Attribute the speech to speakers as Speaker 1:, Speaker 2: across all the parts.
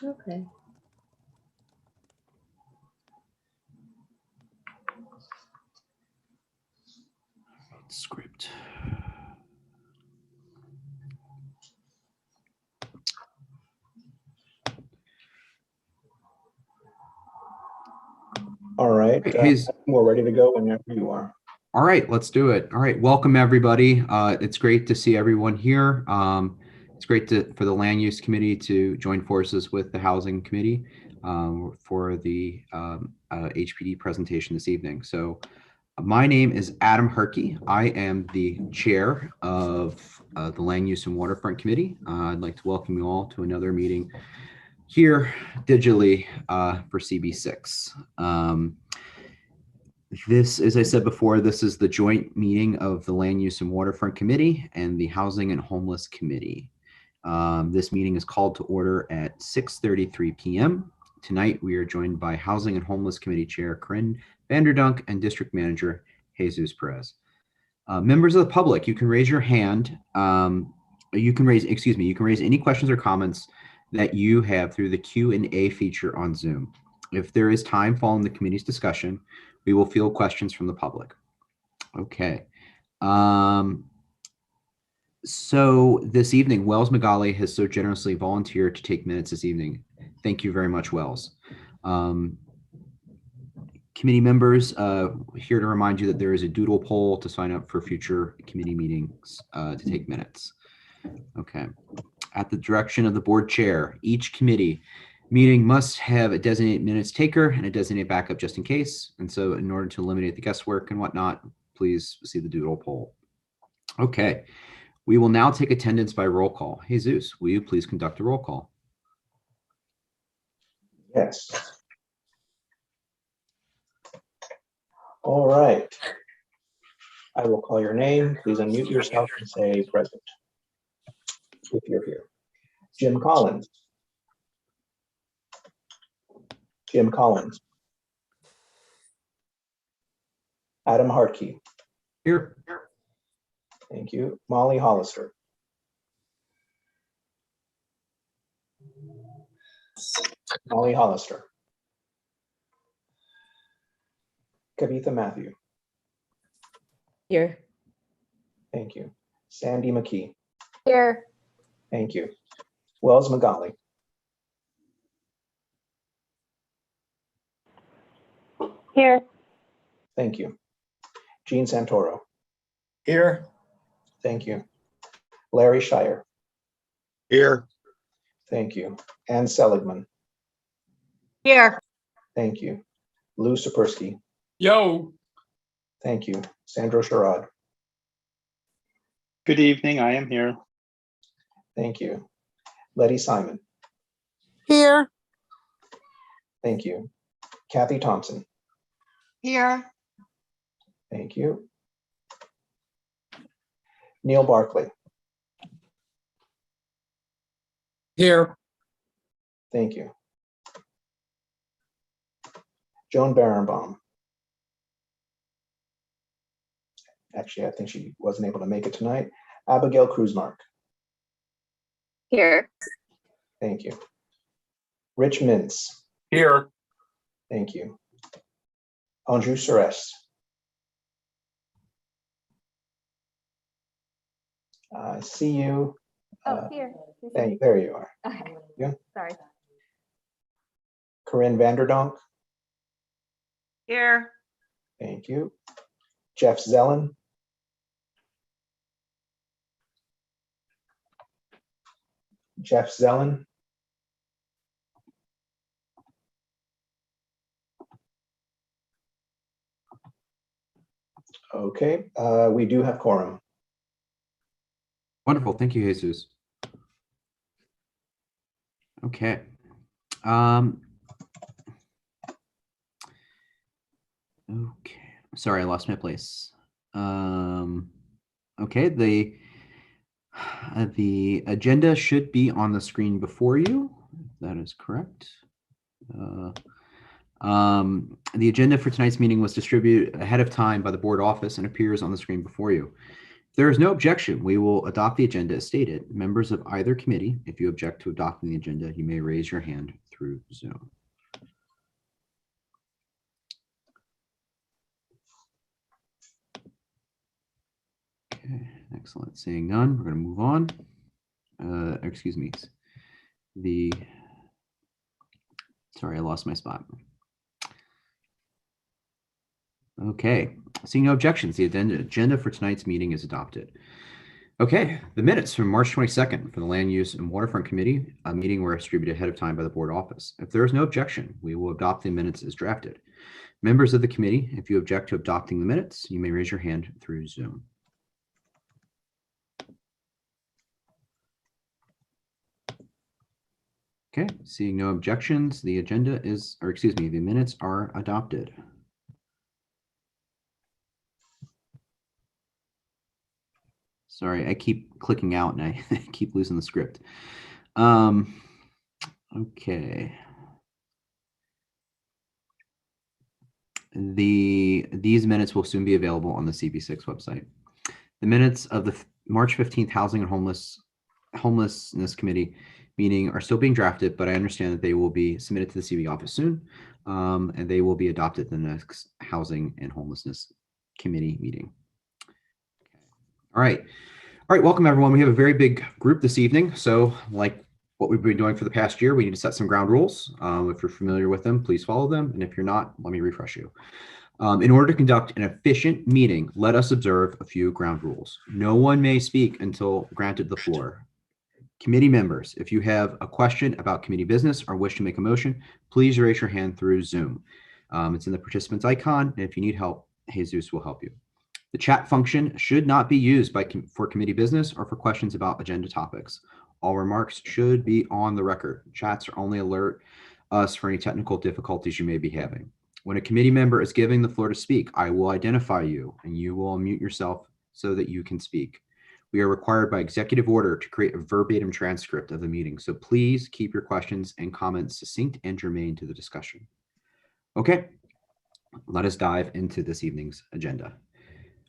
Speaker 1: Okay.
Speaker 2: Script.
Speaker 3: All right, we're ready to go whenever you are.
Speaker 2: All right, let's do it. All right, welcome everybody. It's great to see everyone here. It's great for the Land Use Committee to join forces with the Housing Committee for the HPD presentation this evening. So my name is Adam Herkey. I am the chair of the Land Use and Waterfront Committee. I'd like to welcome you all to another meeting here digitally for CB6. This, as I said before, this is the joint meeting of the Land Use and Waterfront Committee and the Housing and Homeless Committee. This meeting is called to order at 6:33 p.m. Tonight, we are joined by Housing and Homeless Committee Chair Corinne Vanderdunk and District Manager Jesus Perez. Members of the public, you can raise your hand. You can raise any questions or comments that you have through the Q&A feature on Zoom. If there is time following the committee's discussion, we will field questions from the public. Okay. So this evening, Wells Magali has so generously volunteered to take minutes this evening. Thank you very much, Wells. Committee members, here to remind you that there is a doodle poll to sign up for future committee meetings to take minutes. Okay. At the direction of the board chair, each committee meeting must have a designated minutes taker and a designated backup just in case. And so in order to eliminate the guesswork and whatnot, please see the doodle poll. Okay, we will now take attendance by roll call. Jesus, will you please conduct a roll call?
Speaker 3: Yes. All right. I will call your name. Please unmute yourself and say present if you're here. Jim Collins. Jim Collins. Adam Hartkey.
Speaker 2: Here.
Speaker 3: Thank you. Molly Hollister. Molly Hollister. Kavitha Matthew.
Speaker 1: Here.
Speaker 3: Thank you. Sandy McKee.
Speaker 1: Here.
Speaker 3: Thank you. Wells Magali.
Speaker 4: Here.
Speaker 3: Thank you. Jean Santoro.
Speaker 5: Here.
Speaker 3: Thank you. Larry Shire.
Speaker 5: Here.
Speaker 3: Thank you. Ann Seligman.
Speaker 4: Here.
Speaker 3: Thank you. Lou Sapersky.
Speaker 5: Yo.
Speaker 3: Thank you. Sandro Sherrod.
Speaker 5: Good evening. I am here.
Speaker 3: Thank you. Letty Simon.
Speaker 4: Here.
Speaker 3: Thank you. Kathy Thompson.
Speaker 4: Here.
Speaker 3: Thank you. Neil Barkley.
Speaker 5: Here.
Speaker 3: Thank you. Joan Barenbaum. Actually, I think she wasn't able to make it tonight. Abigail Kruzmark.
Speaker 4: Here.
Speaker 3: Thank you. Rich Mintz.
Speaker 5: Here.
Speaker 3: Thank you. Anju Suresh. I see you.
Speaker 1: Here.
Speaker 3: There you are.
Speaker 1: Okay.
Speaker 3: Yeah.
Speaker 1: Sorry.
Speaker 3: Corinne Vanderdonk.
Speaker 4: Here.
Speaker 3: Thank you. Jeff Zellen. Jeff Zellen. Okay, we do have quorum.
Speaker 2: Wonderful. Thank you, Jesus. Okay. Okay. Sorry, I lost my place. Okay, the agenda should be on the screen before you. That is correct. The agenda for tonight's meeting was distributed ahead of time by the board office and appears on the screen before you. If there is no objection, we will adopt the agenda as stated. Members of either committee, if you object to adopting the agenda, you may raise your hand through Zoom. Okay, excellent. Seeing none, we're going to move on. Excuse me. Sorry, I lost my spot. Okay, seeing no objections, the agenda for tonight's meeting is adopted. Okay, the minutes from March 22nd for the Land Use and Waterfront Committee, a meeting were distributed ahead of time by the board office. If there is no objection, we will adopt the minutes as drafted. Members of the committee, if you object to adopting the minutes, you may raise your hand through Zoom. Okay, seeing no objections, the agenda is, or excuse me, the minutes are adopted. Sorry, I keep clicking out and I keep losing the script. Okay. These minutes will soon be available on the CB6 website. The minutes of the March 15th Housing and Homelessness Committee meeting are still being drafted, but I understand that they will be submitted to the CB office soon, and they will be adopted in the next Housing and Homelessness Committee meeting. All right, welcome everyone. We have a very big group this evening, so like what we've been doing for the past year, we need to set some ground rules. If you're familiar with them, please follow them, and if you're not, let me refresh you. In order to conduct an efficient meeting, let us observe a few ground rules. No one may speak until granted the floor. Committee members, if you have a question about committee business or wish to make a motion, please raise your hand through Zoom. It's in the participants icon, and if you need help, Jesus will help you. The chat function should not be used for committee business or for questions about agenda topics. All remarks should be on the record. Chats are only alert us for any technical difficulties you may be having. When a committee member is giving the floor to speak, I will identify you and you will unmute yourself so that you can speak. We are required by executive order to create a verbatim transcript of the meeting, so please keep your questions and comments succinct and germane to the discussion. Okay, let us dive into this evening's agenda.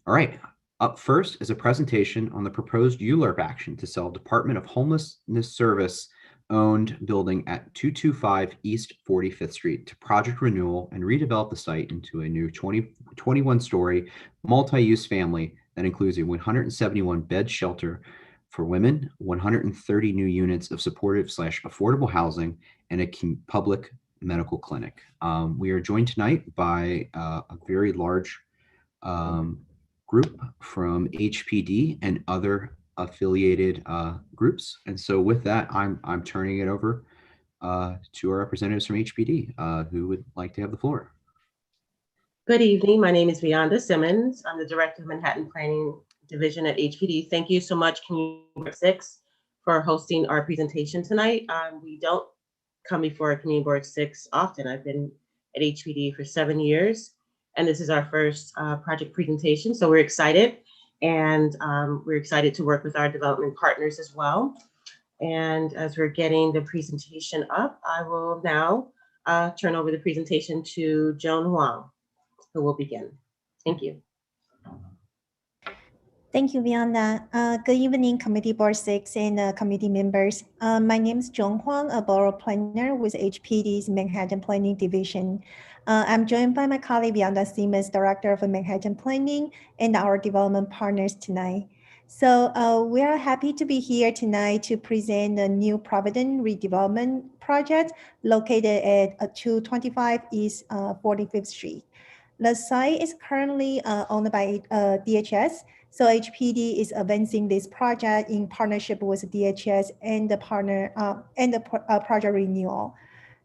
Speaker 2: All right, up first is a presentation on the proposed ULURP action to sell Department of Homelessness Service owned building at 225 East 45th Street to project renewal and redevelop the site into a new 21-story multi-use family that includes a 171-bed shelter for women, 130 new units of supportive/affordable housing, and a public medical clinic. We are joined tonight by a very large group from HPD and other affiliated groups. And so with that, I'm turning it over to our representatives from HPD who would like to have the floor.
Speaker 1: Good evening. My name is Vianda Simmons. I'm the Director of Manhattan Planning Division at HPD. Thank you so much, Community Board 6, for hosting our presentation tonight. We don't come before Community Board 6 often. I've been at HPD for 7 years, and this is our first project presentation. So we're excited, and we're excited to work with our development partners as well. And as we're getting the presentation up, I will now turn over the presentation to Joan Huang, who will begin. Thank you.
Speaker 6: Thank you, Vianda. Good evening, Committee Board 6 and committee members. My name is Joan Huang, a borough planner with HPD's Manhattan Planning Division. I'm joined by my colleague, Vianda Simmons, Director of Manhattan Planning, and our development partners tonight. So we are happy to be here tonight to present the new Providence redevelopment project located at 225 East 45th Street. The site is currently owned by DHS, so HPD is advancing this project in partnership with DHS and the project renewal.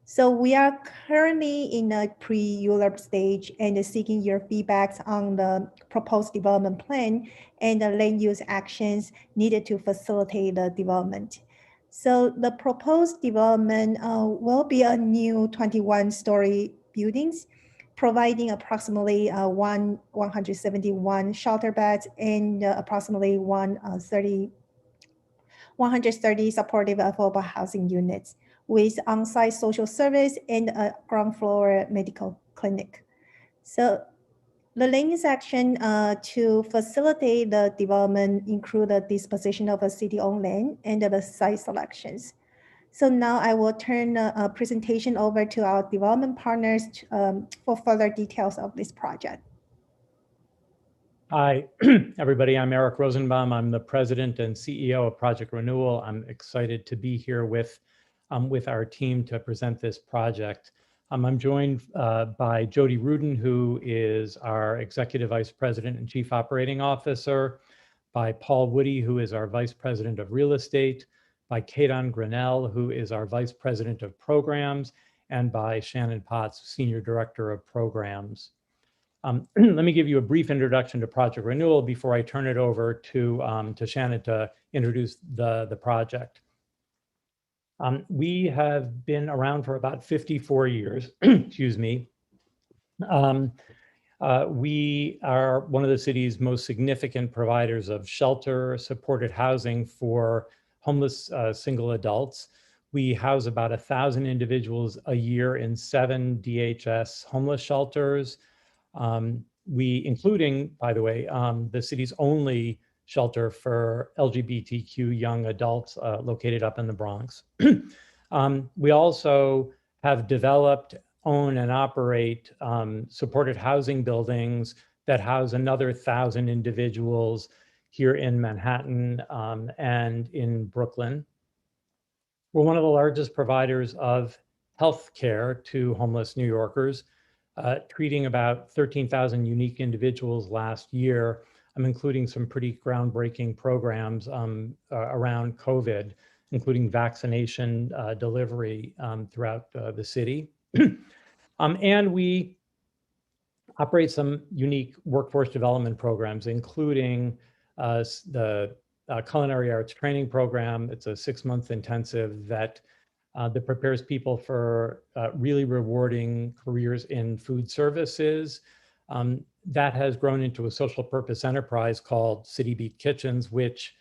Speaker 6: So we are currently in a pre-ULURP stage and seeking your feedbacks on the proposed development plan and the land use actions needed to facilitate the development. So the proposed development will be a new 21-story buildings, providing approximately 171 shelter beds and approximately 130 supportive affordable housing units with on-site social service and a ground floor medical clinic. So The land use action to facilitate the development include the disposition of a city-owned land and the site selections. So now I will turn the presentation over to our development partners for further details of this project.
Speaker 7: Hi, everybody. I'm Eric Rosenbaum. I'm the president and CEO of Project Renewal. I'm excited to be here with our team to present this project. I'm joined by Jody Rudin, who is our Executive Vice President and Chief Operating Officer, by Paul Woody, who is our Vice President of Real Estate, by Kadon Grinnell, who is our Vice President of Programs, and by Shannon Potts, Senior Director of Programs. Let me give you a brief introduction to Project Renewal before I turn it over to Shannon to introduce the project. We have been around for about 54 years, excuse me. We are one of the city's most significant providers of shelter, supported housing for homeless single adults. We house about 1,000 individuals a year in 7 DHS homeless shelters. Including, by the way, the city's only shelter for LGBTQ young adults located up in the Bronx. We also have developed, own, and operate supported housing buildings that house another 1,000 individuals here in Manhattan and in Brooklyn. We're one of the largest providers of health care to homeless New Yorkers, treating about 13,000 unique individuals last year. I'm including some pretty groundbreaking programs around COVID, including vaccination delivery throughout the city. And we operate some unique workforce development programs, including the Culinary Arts Training Program. It's a 6-month intensive that prepares people for really rewarding careers in food services. That has grown into a social purpose enterprise called City Beat Kitchens, which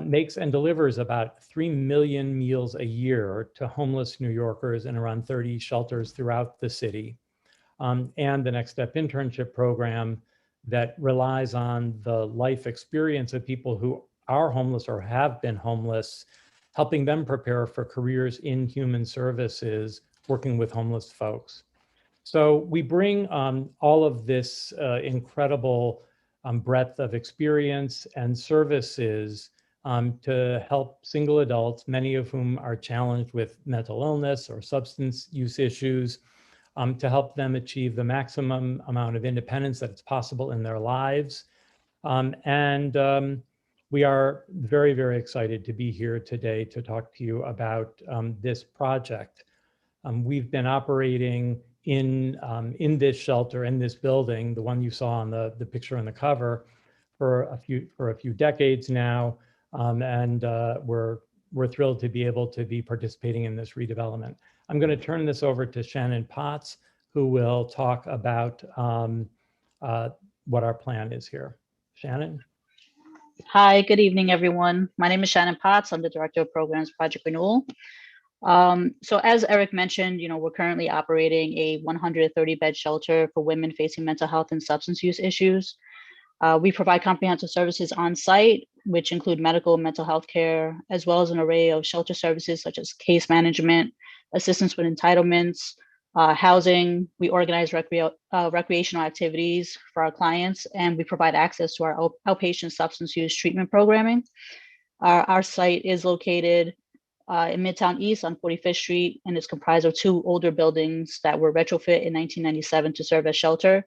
Speaker 7: makes and delivers about 3 million meals a year to homeless New Yorkers in around 30 shelters throughout the city. And the Next Step internship program that relies on the life experience of people who are homeless or have been homeless, helping them prepare for careers in human services, working with homeless folks. So we bring all of this incredible breadth of experience and services to help single adults, many of whom are challenged with mental illness or substance use issues, to help them achieve the maximum amount of independence that's possible in their lives. We are very, very excited to be here today to talk to you about this project. We've been operating in this shelter, in this building, the one you saw on the picture on the cover, for a few decades now, and we're thrilled to be able to be participating in this redevelopment. I'm going to turn this over to Shannon Potts, who will talk about what our plan is here. Shannon?
Speaker 8: Hi, good evening, everyone. My name is Shannon Potts. I'm the Director of Programs, Project Renewal. So as Eric mentioned, we're currently operating a 130-bed shelter for women facing mental health and substance use issues. We provide comprehensive services on site, which include medical and mental health care, as well as an array of shelter services such as case management, assistance with entitlements, housing. We organize recreational activities for our clients, and we provide access to our outpatient substance use treatment programming. Our site is located in Midtown East on 45th Street, and it's comprised of 2 older buildings that were retrofit in 1997 to serve as shelter.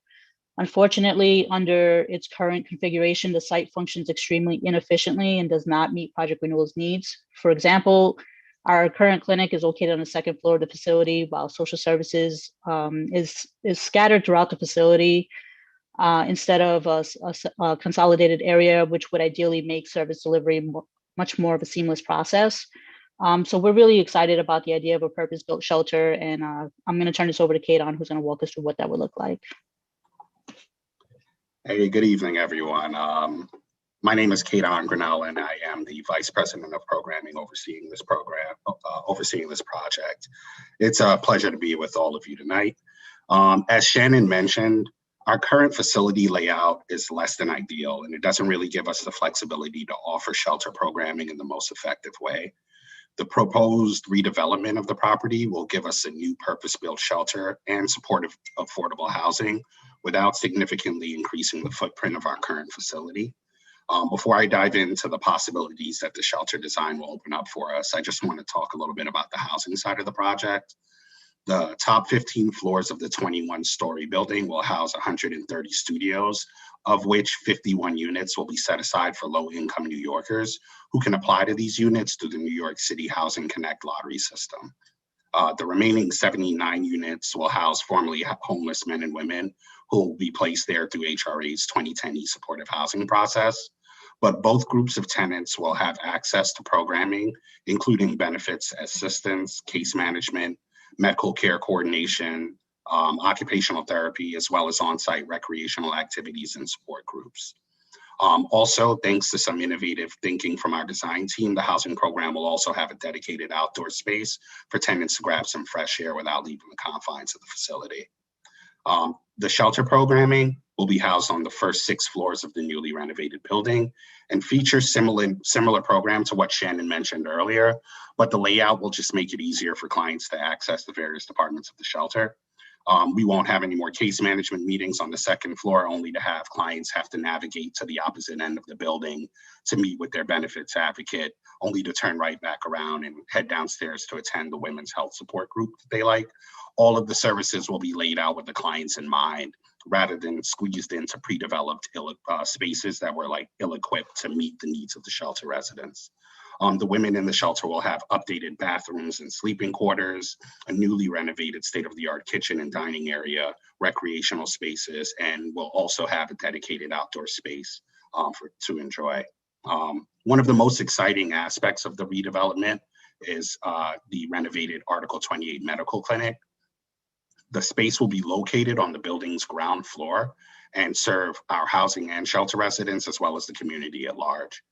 Speaker 8: Unfortunately, under its current configuration, the site functions extremely inefficiently and does not meet Project Renewal's needs. For example, our current clinic is located on the 2nd floor of the facility, while social services is scattered throughout the facility instead of a consolidated area, which would ideally make service delivery much more of a seamless process. So we're really excited about the idea of a purpose-built shelter, and I'm going to turn this over to Kadon, who's going to walk us through what that would look like.
Speaker 9: Hey, good evening, everyone. My name is Kadon Grinnell, and I am the Vice President of Programming overseeing this project. It's a pleasure to be with all of you tonight. As Shannon mentioned, Our current facility layout is less than ideal, and it doesn't really give us the flexibility to offer shelter programming in the most effective way. The proposed redevelopment of the property will give us a new purpose-built shelter and supportive affordable housing without significantly increasing the footprint of our current facility. Before I dive into the possibilities that the shelter design will open up for us, I just want to talk a little bit about the housing side of the project. The top 15 floors of the 21-story building will house 130 studios, of which 51 units will be set aside for low-income New Yorkers who can apply to these units through the New York City Housing Connect lottery system. The remaining 79 units will house formerly homeless men and women who will be placed there through HRA's 2010 supportive housing process. But both groups of tenants will have access to programming, including benefits assistance, case management, medical care coordination, occupational therapy, as well as on-site recreational activities and support groups. Also, thanks to some innovative thinking from our design team, the housing program will also have a dedicated outdoor space for tenants to grab some fresh air without leaving the confines of the facility. The shelter programming will be housed on the first 6 floors of the newly renovated building and features similar program to what Shannon mentioned earlier, but the layout will just make it easier for clients to access the various departments of the shelter. We won't have any more case management meetings on the 2nd floor, only to have clients have to navigate to the opposite end of the building to meet with their benefits advocate, only to turn right back around and head downstairs to attend the women's health support group that they like. All of the services will be laid out with the clients in mind, rather than squeezed into pre-developed spaces that were like ill-equipped to meet the needs of the shelter residents. The women in the shelter will have updated bathrooms and sleeping quarters, a newly renovated state-of-the-art kitchen and dining area, recreational spaces, and will also have a dedicated outdoor space to enjoy. One of the most exciting aspects of the redevelopment is the renovated Article 28 Medical Clinic. The space will be located on the building's ground floor and serve our housing and shelter residents as well as the community at large.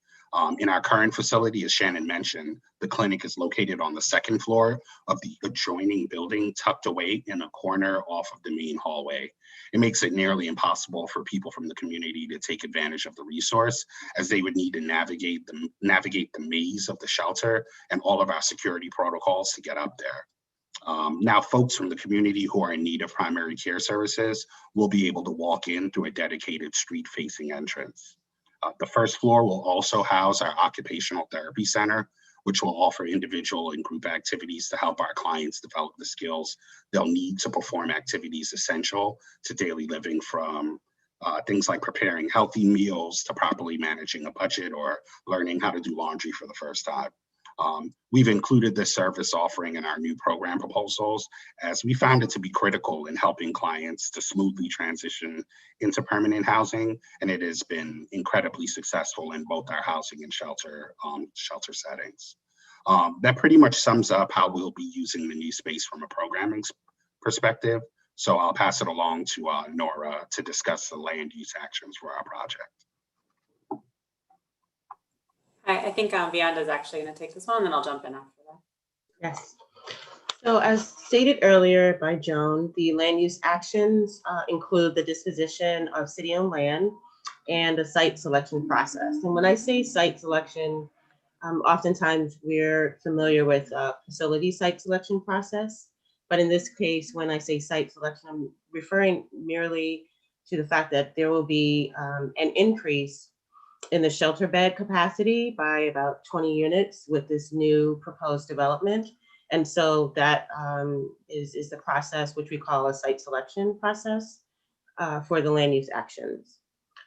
Speaker 9: In our current facility, as Shannon mentioned, the clinic is located on the 2nd floor of the adjoining building, tucked away in a corner off of the main hallway. It makes it nearly impossible for people from the community to take advantage of the resource, as they would need to navigate the maze of the shelter and all of our security protocols to get up there. Now, folks from the community who are in need of primary care services will be able to walk in through a dedicated street-facing entrance. The 1st floor will also house our occupational therapy center, which will offer individual and group activities to help our clients develop the skills they'll need to perform activities essential to daily living, from things like preparing healthy meals to properly managing a budget or learning how to do laundry for the first time. We've included this service offering in our new program proposals, as we found it to be critical in helping clients to smoothly transition into permanent housing, and it has been incredibly successful in both our housing and shelter settings. That pretty much sums up how we'll be using the new space from a programming perspective. So I'll pass it along to Nora to discuss the land use actions for our project.
Speaker 10: I think Vianda is actually going to take this one, and then I'll jump in after that.
Speaker 1: Yes. So as stated earlier by Joan, the land use actions include the disposition of city-owned land and a site selection process. And when I say site selection, oftentimes we're familiar with facility site selection process. But in this case, when I say site selection, I'm referring merely to the fact that there will be an increase in the shelter bed capacity by about 20 units with this new proposed development. And so that is the process which we call a site selection process for the land use actions.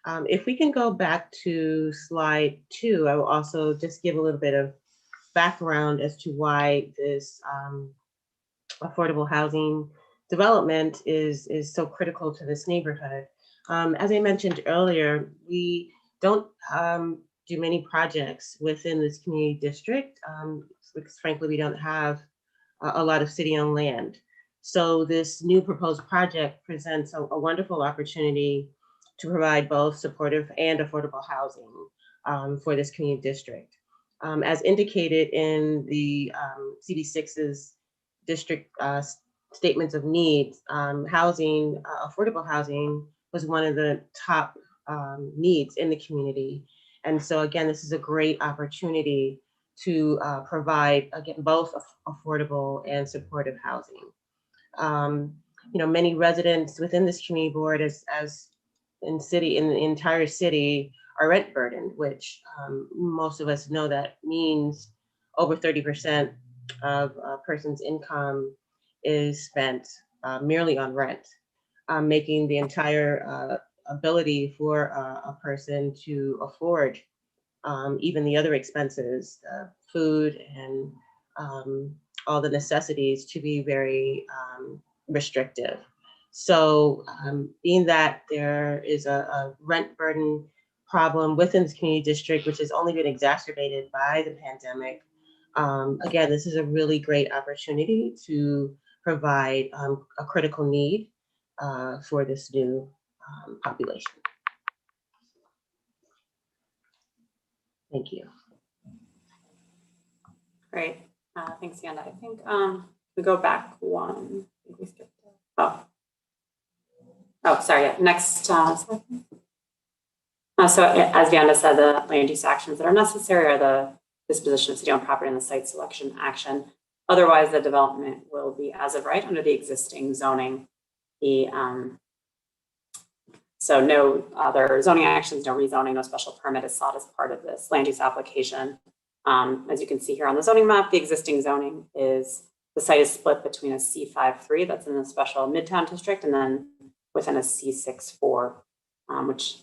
Speaker 1: If we can go back to slide 2, I will also just give a little bit of background as to why this affordable housing development is so critical to this neighborhood. As I mentioned earlier, we don't do many projects within this community district because frankly, we don't have a lot of city-owned land. So this new proposed project presents a wonderful opportunity to provide both supportive and affordable housing for this community district. As indicated in the CB6's district statements of needs, affordable housing was one of the top needs in the community. And so again, this is a great opportunity to provide, again, both affordable and supportive housing. Many residents within this community board in the entire city are rent burdened, which most of us know that means over 30% of a person's income is spent merely on rent, making the entire ability for a person to afford even the other expenses, food and all the necessities, to be very restrictive. So being that there is a rent burden problem within this community district, which has only been exacerbated by the pandemic, again, this is a really great opportunity to provide a critical need for this new population. Thank you.
Speaker 10: Great. Thanks, Yanda. I think we go back one. I think we skipped it. Oh, sorry. Yeah. Next slide. So as Yanda said, the land use actions that are necessary are the disposition of city-owned property and the site selection action. Otherwise, the development will be as of right under the existing zoning. So no other zoning actions, no rezoning, no special permit is sought as part of this land use application. As you can see here on the zoning map, the existing zoning is, the site is split between a C5-3 that's in the special Midtown district, and then within a C6-4, which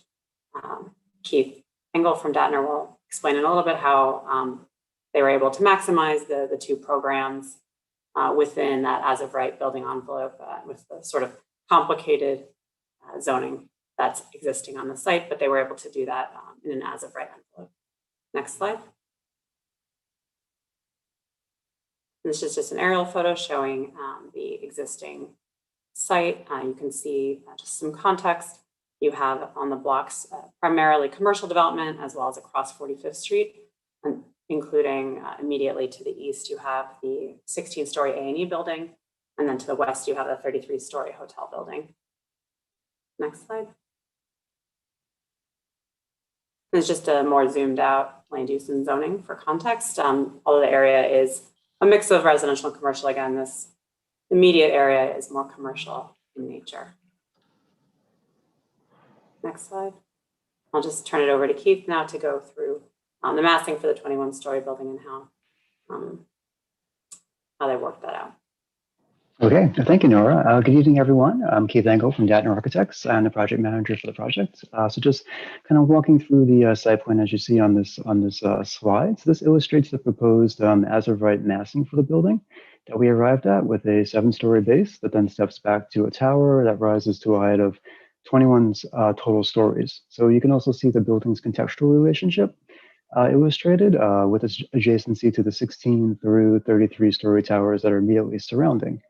Speaker 10: Keith Engel from Datner will explain in a little bit how they were able to maximize the two programs within that as of right building envelope with the sort of complicated zoning that's existing on the site, but they were able to do that in an as of right envelope. Next slide. This is just an aerial photo showing the existing site. You can see just some context. You have on the blocks primarily commercial development, as well as across 45th Street, and including immediately to the east, you have the 16-story A&E building, and then to the west, you have the 33-story hotel building. Next slide. It's just a more zoomed out land use and zoning for context. Although the area is a mix of residential and commercial, again, this immediate area is more commercial in nature. Next slide. I'll just turn it over to Keith now to go through the massing for the 21-story building and how they worked that out.
Speaker 11: Okay, thank you, Nora. Good evening, everyone. I'm Keith Engel from Datner Architects. I'm the project manager for the project. So just kind of walking through the site plan as you see on this slide. So this illustrates the proposed as of right massing for the building that we arrived at, with a 7-story base that then steps back to a tower that rises to a height of 21 total stories. So you can also see the building's contextual relationship illustrated with its adjacency to the 16 through 33-story towers that are immediately surrounding.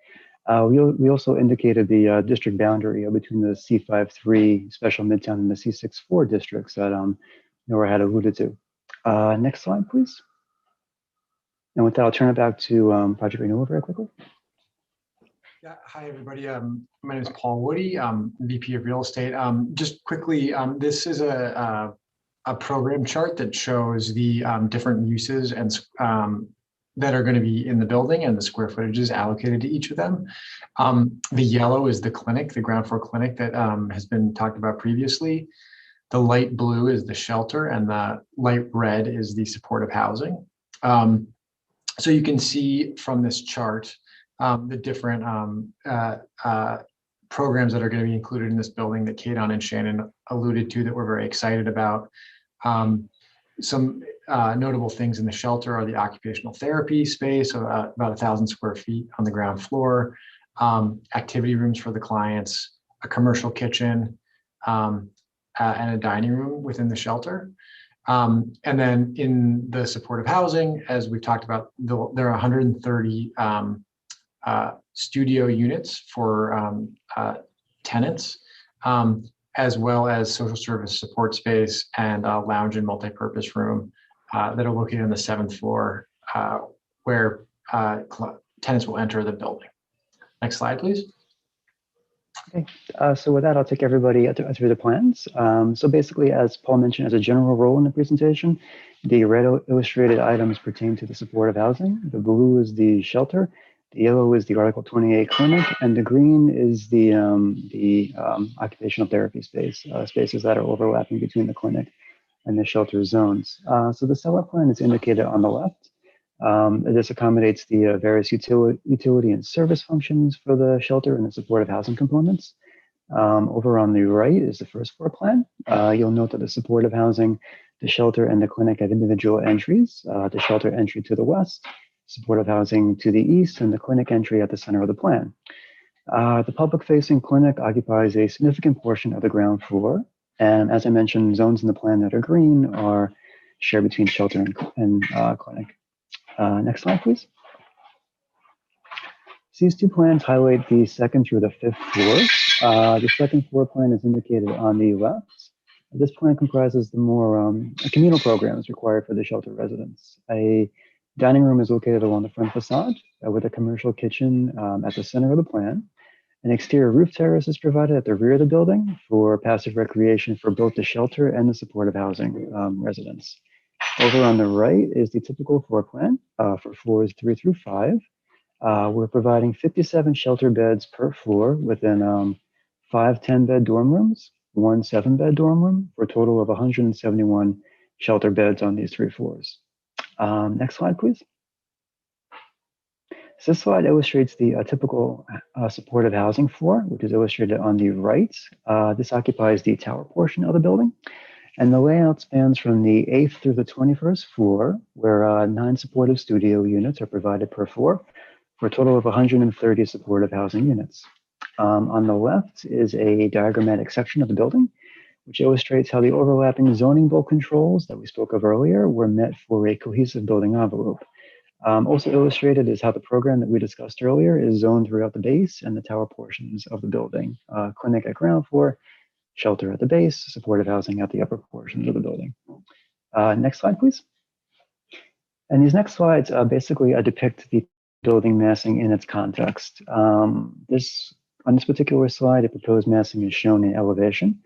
Speaker 11: We also indicated the district boundary between the C5-3 Special Midtown and the C6-4 districts that Nora had alluded to. Next slide, please. And with that, I'll turn it back to Project Renewal very quickly.
Speaker 12: Yeah, hi everybody. My name is Paul Woody. I'm VP of Real Estate. Just quickly, this is a program chart that shows the different uses and that are going to be in the building and the square footages allocated to each of them. The yellow is the clinic, the ground floor clinic that has been talked about previously. The light blue is the shelter, and the light red is the supportive housing. So you can see from this chart the different programs that are going to be included in this building that Kadon and Shannon alluded to that we're very excited about. Some notable things in the shelter are the occupational therapy space, so about 1,000 square feet on the ground floor, activity rooms for the clients, a commercial kitchen, and a dining room within the shelter. And then in the supportive housing, as we talked about, there are 130 studio units for tenants, as well as social service support space and a lounge and multi-purpose room that are located on the 7th floor where tenants will enter the building. Next slide, please.
Speaker 11: Okay, so with that, I'll take everybody through the plans. So basically, as Paul mentioned, as a general rule in the presentation, the red illustrated items pertain to the supportive housing. The blue is the shelter. The yellow is the Article 28 clinic, and the green is the occupational therapy spaces that are overlapping between the clinic and the shelter zones. So the seller plan is indicated on the left. This accommodates the various utility and service functions for the shelter and the supportive housing components. Over on the right is the first floor plan. You'll note that the supportive housing, the shelter, and the clinic have individual entries. The shelter entry to the west, supportive housing to the east, and the clinic entry at the center of the plan. The public-facing clinic occupies a significant portion of the ground floor. And as I mentioned, zones in the plan that are green are shared between shelter and clinic. Next slide, please. So these two plans highlight the second through the fifth floors. The second floor plan is indicated on the left. This plan comprises the more communal programs required for the shelter residents. A dining room is located along the front facade with a commercial kitchen at the center of the plan. An exterior roof terrace is provided at the rear of the building for passive recreation for both the shelter and the supportive housing residents. Over on the right is the typical floor plan for floors 3 through 5. We're providing 57 shelter beds per floor within 5 10-bed dorm rooms, 1 7-bed dorm room, for a total of 171 shelter beds on these 3 floors. Next slide, please. So this slide illustrates the typical supportive housing floor, which is illustrated on the right. This occupies the tower portion of the building. And the layout spans from the 8th through the 21st floor, where 9 supportive studio units are provided per floor, for a total of 130 supportive housing units. On the left is a diagrammatic section of the building, which illustrates how the overlapping zoning bulk controls that we spoke of earlier were met for a cohesive building envelope. Also illustrated is how the program that we discussed earlier is zoned throughout the base and the tower portions of the building. Clinic at ground floor, shelter at the base, supportive housing at the upper portions of the building. Next slide, please. And these next slides basically depict the building massing in its context. On this particular slide, the proposed massing is shown in elevation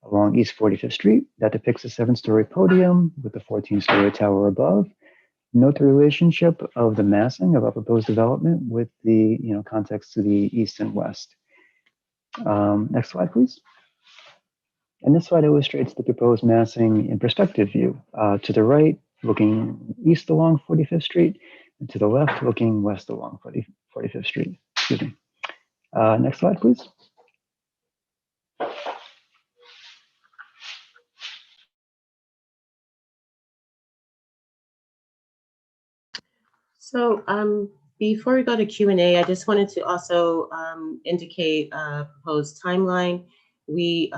Speaker 11: along East 45th Street. That depicts a 7-story podium with a 14-story tower above. Note the relationship of the massing of our proposed development with the context to the east and west. Next slide, please. And this slide illustrates the proposed massing in perspective view. To the right, looking east along 45th Street, and to the left, looking west along 45th Street. Excuse me. Next slide, please.
Speaker 1: So before we go to Q&A, I just wanted to also indicate a proposed timeline. We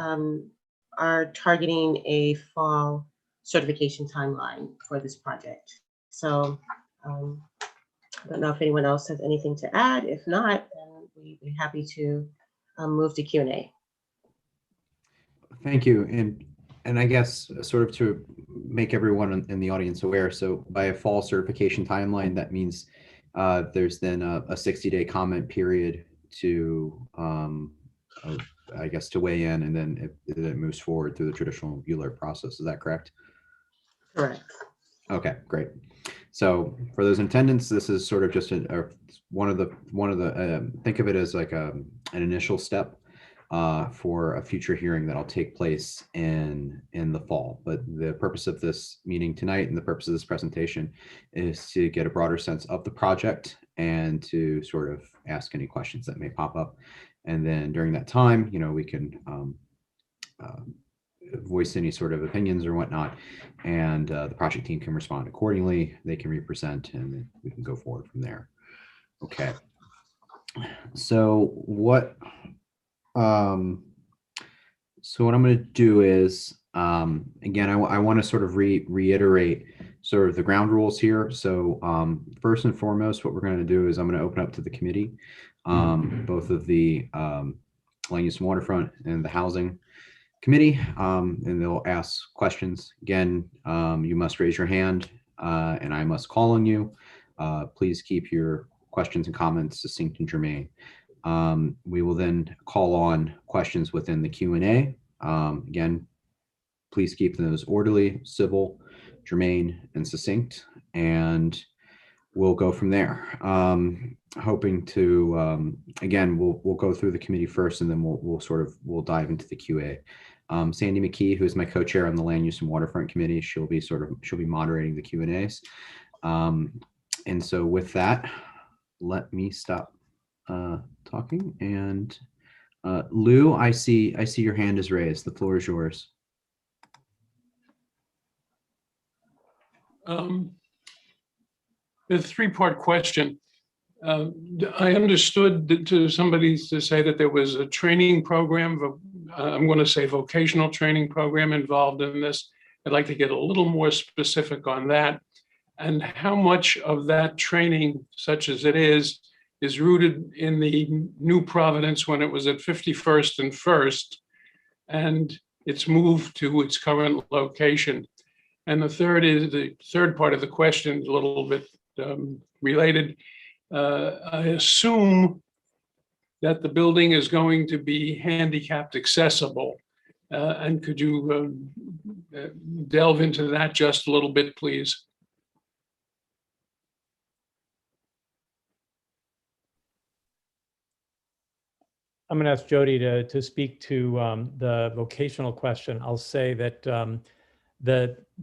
Speaker 1: are targeting a fall certification timeline for this project. So I don't know if anyone else has anything to add. If not, then we'd be happy to move to Q&A.
Speaker 2: Thank you. And I guess sort of to make everyone in the audience aware, so by a fall certification timeline, that means there's then a 60-day comment period to, I guess, to weigh in, and then it moves forward through the traditional ULURP process. Is that correct?
Speaker 1: Correct.
Speaker 2: Okay, great. So for those in attendance, this is sort of just one of the think of it as like an initial step for a future hearing that'll take place in the fall. But the purpose of this meeting tonight and the purpose of this presentation is to get a broader sense of the project and to sort of ask any questions that may pop up. And then during that time, we can voice any sort of opinions or whatnot, and the project team can respond accordingly. They can represent, and we can go forward from there. Okay. So what I'm going to do is, again, I want to sort of reiterate sort of the ground rules here. So first and foremost, what we're going to do is I'm going to open up to the committee, both of the Land Use and Waterfront and the Housing Committee, and they'll ask questions. Again, you must raise your hand and I must call on you. Please keep your questions and comments succinct and germane. We will then call on questions within the Q&A. Again, please keep those orderly, civil, germane, and succinct, and we'll go from there. Hoping to, again, we'll go through the committee first, and then we'll dive into the QA. Sandy McKee, who is my co-chair on the Land Use and Waterfront Committee, she'll be moderating the Q&As. And so with that, let me stop talking. And Lou, I see your hand is raised. The floor is yours.
Speaker 13: The three-part question. I understood to somebody to say that there was a training program, I'm going to say vocational training program involved in this. I'd like to get a little more specific on that, and how much of that training, such as it is rooted in the New Providence when it was at 51st and First, and it's moved to its current location. And the third part of the question is a little bit related. I assume that the building is going to be handicapped accessible. And could you delve into that just a little bit, please?
Speaker 7: I'm going to ask Jody to speak to the vocational question. I'll say that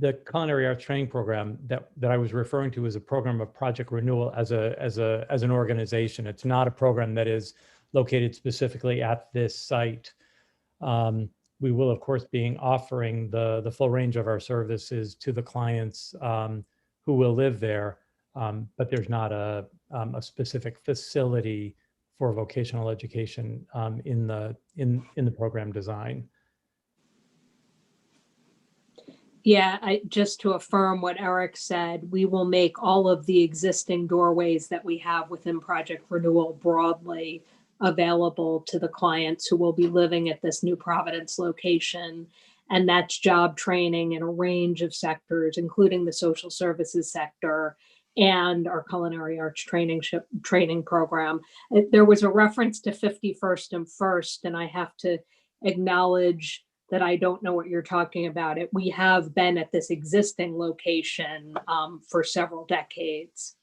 Speaker 7: the culinary arts training program that I was referring to is a program of Project Renewal as an organization. It's not a program that is located specifically at this site. We will, of course, be offering the full range of our services to the clients who will live there, but there's not a specific facility for vocational education in the program design.
Speaker 14: Yeah, just to affirm what Eric said, we will make all of the existing doorways that we have within Project Renewal broadly available to the clients who will be living at this New Providence location. And that's job training in a range of sectors, including the social services sector and our culinary arts training program. There was a reference to 51st and First, and I have to acknowledge that I don't know what you're talking about. We have been at this existing location for several decades.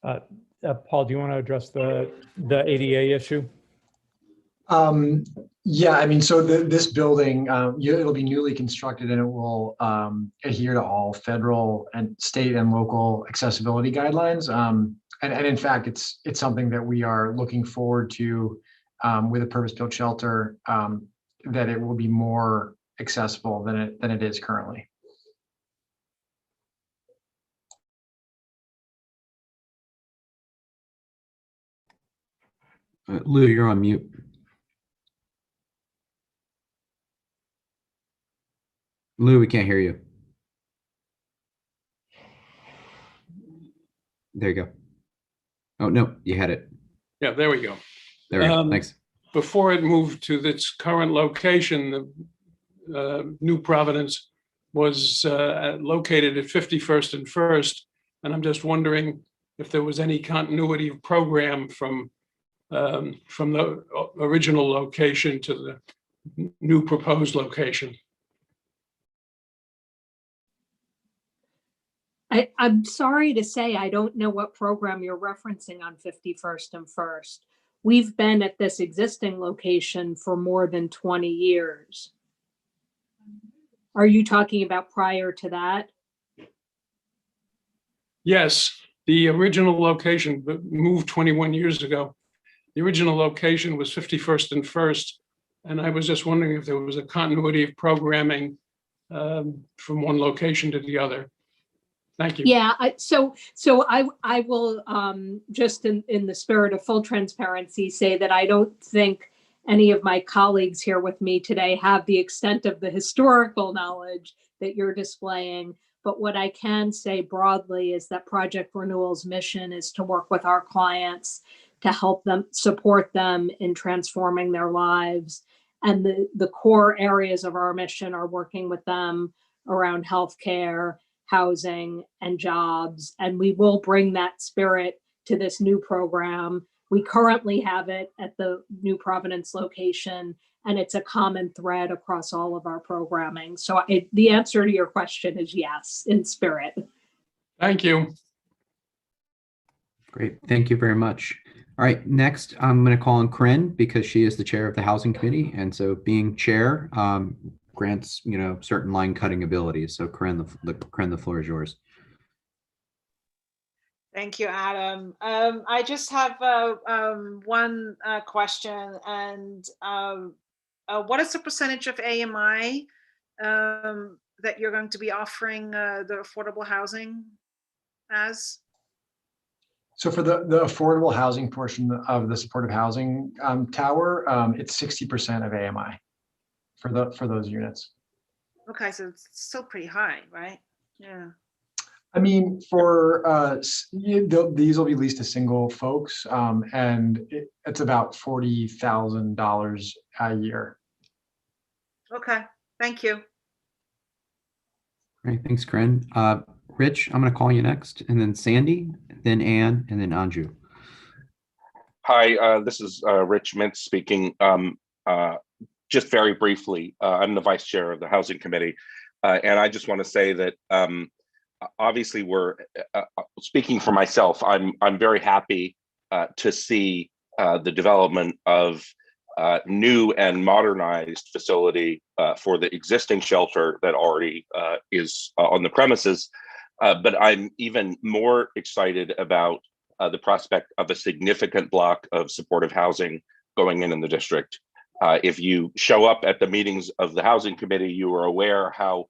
Speaker 7: Paul, do you want to address the ADA issue?
Speaker 12: Yeah, I mean, so this building, it'll be newly constructed, and it will adhere to all federal and state and local accessibility guidelines. And in fact, it's something that we are looking forward to with a purpose-built shelter, that it will be more accessible than it is currently.
Speaker 2: Lou, you're on mute. Lou, we can't hear you. There you go. Oh, no, you had it.
Speaker 13: Yeah, there we go.
Speaker 2: There we go. Thanks.
Speaker 13: Before it moved to its current location, the New Providence was located at 51st and First. And I'm just wondering if there was any continuity of program from the original location to the new proposed location.
Speaker 14: I'm sorry to say, I don't know what program you're referencing on 51st and First. We've been at this existing location for more than 20 years. Are you talking about prior to that?
Speaker 13: Yes, the original location moved 21 years ago. The original location was 51st and First, and I was just wondering if there was a continuity of programming from one location to the other. Thank you.
Speaker 14: Yeah, so I will just in the spirit of full transparency say that I don't think any of my colleagues here with me today have the extent of the historical knowledge that you're displaying. But what I can say broadly is that Project Renewal's mission is to work with our clients to help them, support them in transforming their lives. And the core areas of our mission are working with them around healthcare, housing and jobs. And we will bring that spirit to this new program. We currently have it at the New Providence location, and it's a common thread across all of our programming. So the answer to your question is yes, in spirit.
Speaker 13: Thank you.
Speaker 2: Great. Thank you very much. All right. Next, I'm going to call on Corinne because she is the chair of the Housing Committee. And so being chair grants, certain line cutting abilities. So Corinne, the floor is yours.
Speaker 15: Thank you, Adam. I just have one question, and what is the percentage of AMI that you're going to be offering the affordable housing as?
Speaker 12: So for the affordable housing portion of the supportive housing tower, it's 60% of AMI for those units.
Speaker 15: Okay, so it's still pretty high, right? Yeah.
Speaker 12: I mean, for these will be leased to single folks, and it's about $40,000 a year.
Speaker 15: Okay, thank you.
Speaker 2: All right. Thanks, Corinne. Rich, I'm going to call you next, and then Sandy, then Ann, and then Anju.
Speaker 16: Hi, this is Rich Mintz speaking. Just very briefly, I'm the vice chair of the Housing Committee, and I just want to say that obviously we're speaking for myself. I'm very happy to see the development of new and modernized facility for the existing shelter that already is on the premises. But I'm even more excited about the prospect of a significant block of supportive housing going in the district. If you show up at the meetings of the Housing Committee, you are aware how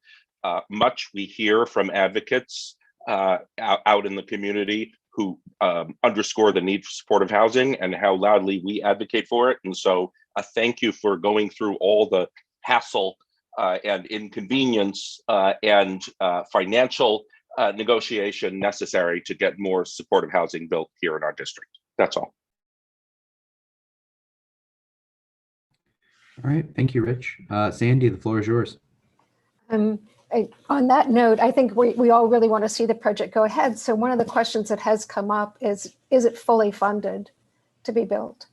Speaker 16: much we hear from advocates out in the community who underscore the need for supportive housing and how loudly we advocate for it. And so thank you for going through all the hassle and inconvenience and financial negotiation necessary to get more supportive housing built here in our district. That's all.
Speaker 2: All right. Thank you, Rich. Sandy, the floor is yours.
Speaker 4: On that note, I think we all really want to see the project go ahead. So one of the questions that has come up is it fully funded to be built?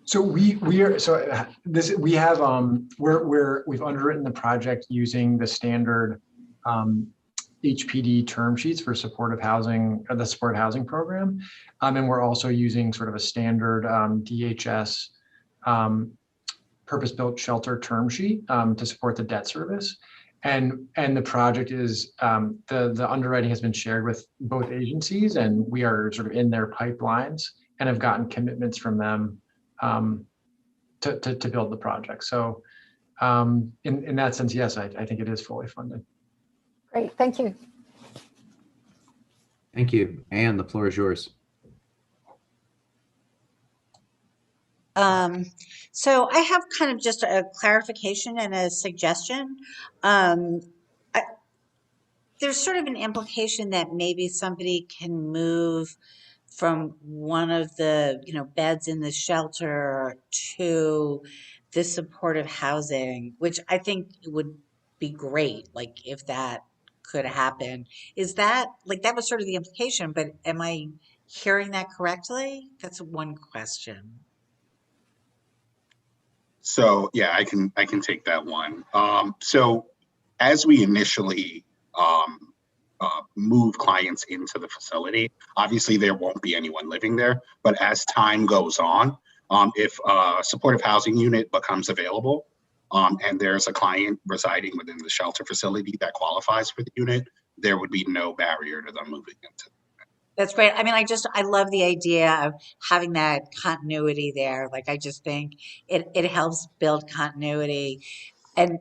Speaker 12: So we've underwritten the project using the standard HPD term sheets for supportive housing, or the supportive housing program, and we're also using sort of a standard DHS purpose-built shelter term sheet to support the debt service, and the project is the underwriting has been shared with both agencies, and we are sort of in their pipelines and have gotten commitments from them to build the project. So in that sense, yes, I think it is fully funded.
Speaker 4: Great, thank you.
Speaker 2: Thank you. Anne, the floor is yours.
Speaker 17: So I have kind of just a clarification and a suggestion. There's sort of an implication that maybe somebody can move from one of the beds in the shelter to the supportive housing, which I think would be great, like if that could happen. Is that that was sort of the implication, but am I hearing that correctly? That's one question.
Speaker 9: So yeah, I can take that one. So as we initially move clients into the facility, obviously there won't be anyone living there, but as time goes on, if a supportive housing unit becomes available and there's a client residing within the shelter facility that qualifies for the unit, there would be no barrier to them moving into.
Speaker 17: That's great. I mean, I love the idea of having that continuity there. Like, I just think it helps build continuity and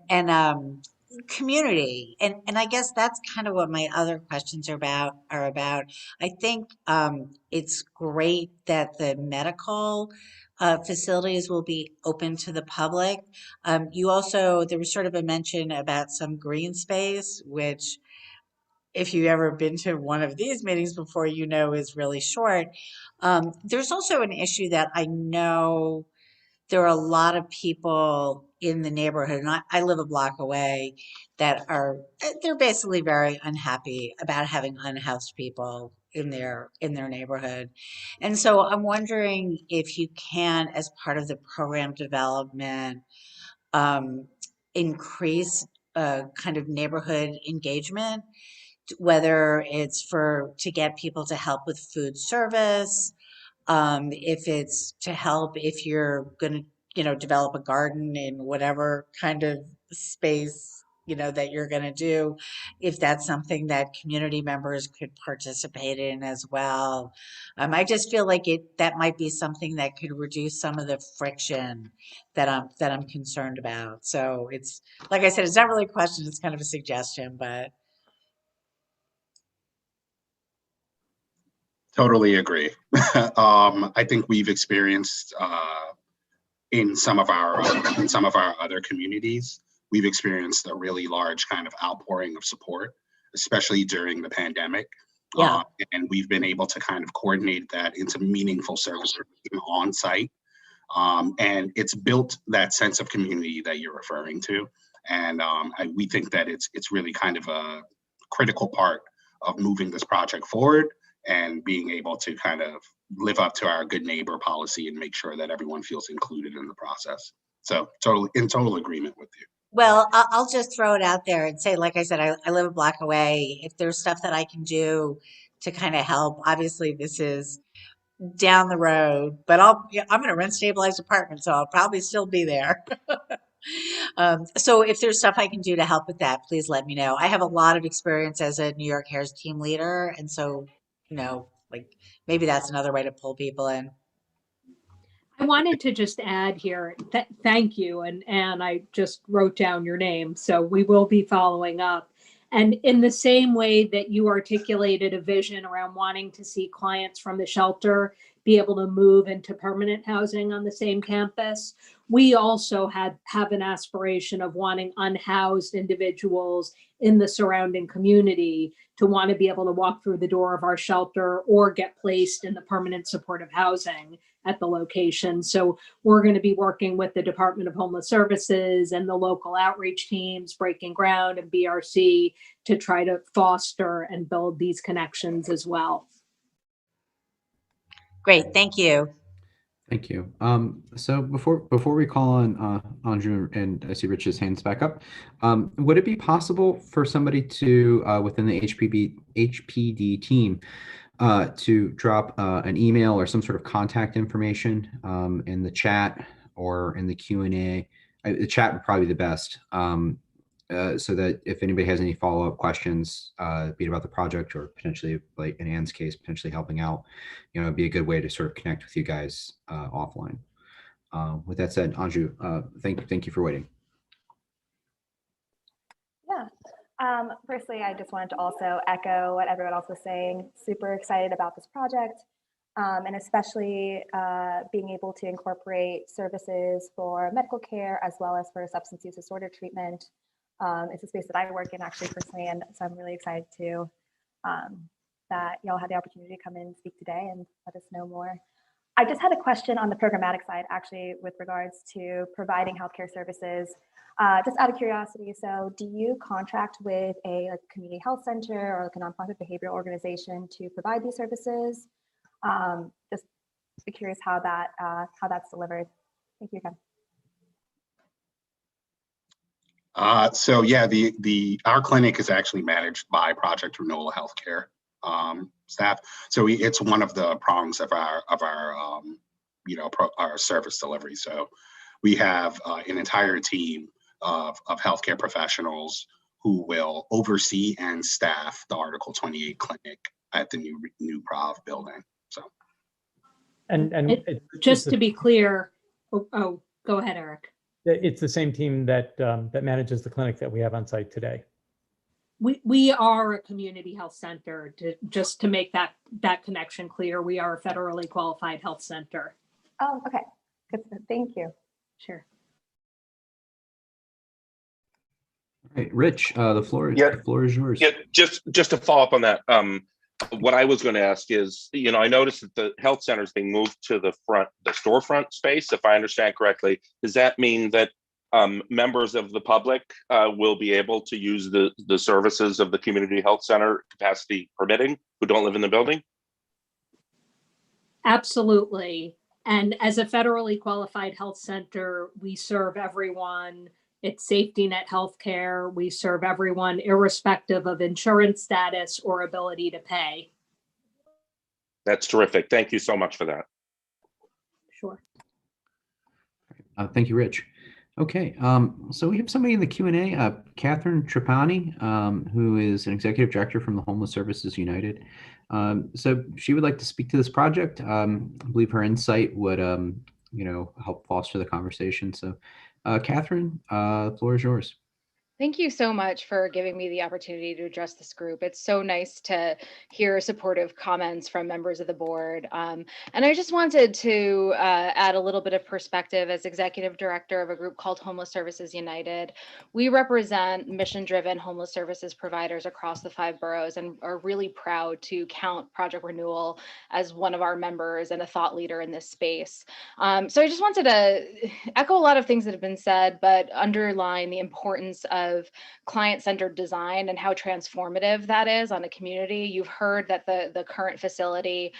Speaker 17: community. And I guess that's kind of what my other questions are about. I think it's great that the medical facilities will be open to the public. There was sort of a mention about some green space, which, if you've ever been to one of these meetings before, is really short. There's also an issue that I know there are a lot of people in the neighborhood, and I live a block away, that are, they're basically very unhappy about having unhoused people in their neighborhood. And so I'm wondering if you can, as part of the program development, increase kind of neighborhood engagement, whether it's to get people to help with food service, if it's to help if you're going to, develop a garden in whatever kind of space, that you're going to do, if that's something that community members could participate in as well. I just feel like that might be something that could reduce some of the friction that I'm concerned about. So it's, like I said, it's not really a question, it's kind of a suggestion, but.
Speaker 9: Totally agree. I think we've experienced in some of our other communities, we've experienced a really large kind of outpouring of support, especially during the pandemic.
Speaker 17: Yeah.
Speaker 9: And we've been able to kind of coordinate that into meaningful services on site. And it's built that sense of community that you're referring to. And we think that it's really kind of a critical part of moving this project forward and being able to kind of live up to our good neighbor policy and make sure that everyone feels included in the process. So in total agreement with you.
Speaker 17: Well, I'll just throw it out there and say, like I said, I live a block away. If there's stuff that I can do to kind of help, obviously this is down the road, but I'm going to rent stabilized apartment, so I'll probably still be there. So if there's stuff I can do to help with that, please let me know. I have a lot of experience as a New York Cares team leader, and so, like maybe that's another way to pull people in.
Speaker 14: I wanted to just add here, thank you. And I just wrote down your name. So we will be following up. And in the same way that you articulated a vision around wanting to see clients from the shelter be able to move into permanent housing on the same campus, we also have an aspiration of wanting unhoused individuals in the surrounding community to want to be able to walk through the door of our shelter or get placed in the permanent supportive housing at the location. So we're going to be working with the Department of Homeless Services and the local outreach teams, Breaking Ground and BRC, to try to foster and build these connections as well.
Speaker 17: Great, thank you.
Speaker 2: Thank you. So before we call on Andrew, and I see Rich's hands back up, would it be possible for somebody to within the HPD team to drop an email or some sort of contact information in the chat or in the Q&A? The chat would probably be the best, so that if anybody has any follow-up questions, be it about the project or potentially, like in Ann's case, potentially helping out, it'd be a good way to sort of connect with you guys offline. With that said, Andrew, thank you for waiting.
Speaker 18: Yeah. Firstly, I just wanted to also echo what everyone else was saying. Super excited about this project, and especially being able to incorporate services for medical care as well as for substance use disorder treatment. It's a space that I work in actually personally, and so I'm really excited to that y'all had the opportunity to come in and speak today and let us know more. I just had a question on the programmatic side, actually, with regards to providing healthcare services. Just out of curiosity, so do you contract with a community health center or like a nonprofit behavioral organization to provide these services? Just be curious how that's delivered. Thank you again.
Speaker 9: So yeah, our clinic is actually managed by Project Renewal Healthcare staff. So it's one of the prongs of our our service delivery. So we have an entire team of healthcare professionals who will oversee and staff the Article 28 clinic at the new Prov building. So,
Speaker 7: and
Speaker 14: just to be clear, go ahead, Eric.
Speaker 7: It's the same team that that manages the clinic that we have on site today.
Speaker 14: We are a community health center. Just to make that connection clear, we are a federally qualified health center.
Speaker 18: Oh, okay. Good. Thank you.
Speaker 14: Sure.
Speaker 2: All right, Rich, the floor is yours.
Speaker 16: Yeah, just to follow up on that, what I was going to ask is, I noticed that the health center is being moved to the storefront space, if I understand correctly. Does that mean that members of the public will be able to use the services of the community health center, capacity permitting, who don't live in the building?
Speaker 14: Absolutely. And as a federally qualified health center, we serve everyone. It's safety net healthcare. We serve everyone irrespective of insurance status or ability to pay.
Speaker 16: That's terrific. Thank you so much for that.
Speaker 14: Sure.
Speaker 2: Thank you, Rich. Okay, so we have somebody in the Q&A, Catherine Trapani, who is an executive director from the Homeless Services United. So she would like to speak to this project. I believe her insight would, help foster the conversation. So, Catherine, the floor is yours.
Speaker 19: Thank you so much for giving me the opportunity to address this group. It's so nice to hear supportive comments from members of the board. And I just wanted to add a little bit of perspective as executive director of a group called Homeless Services United. We represent mission-driven homeless services providers across the 5 boroughs and are really proud to count Project Renewal as one of our members and a thought leader in this space. So I just wanted to echo a lot of things that have been said, but underline the importance of client-centered design and how transformative that is on a community. You've heard that the current facility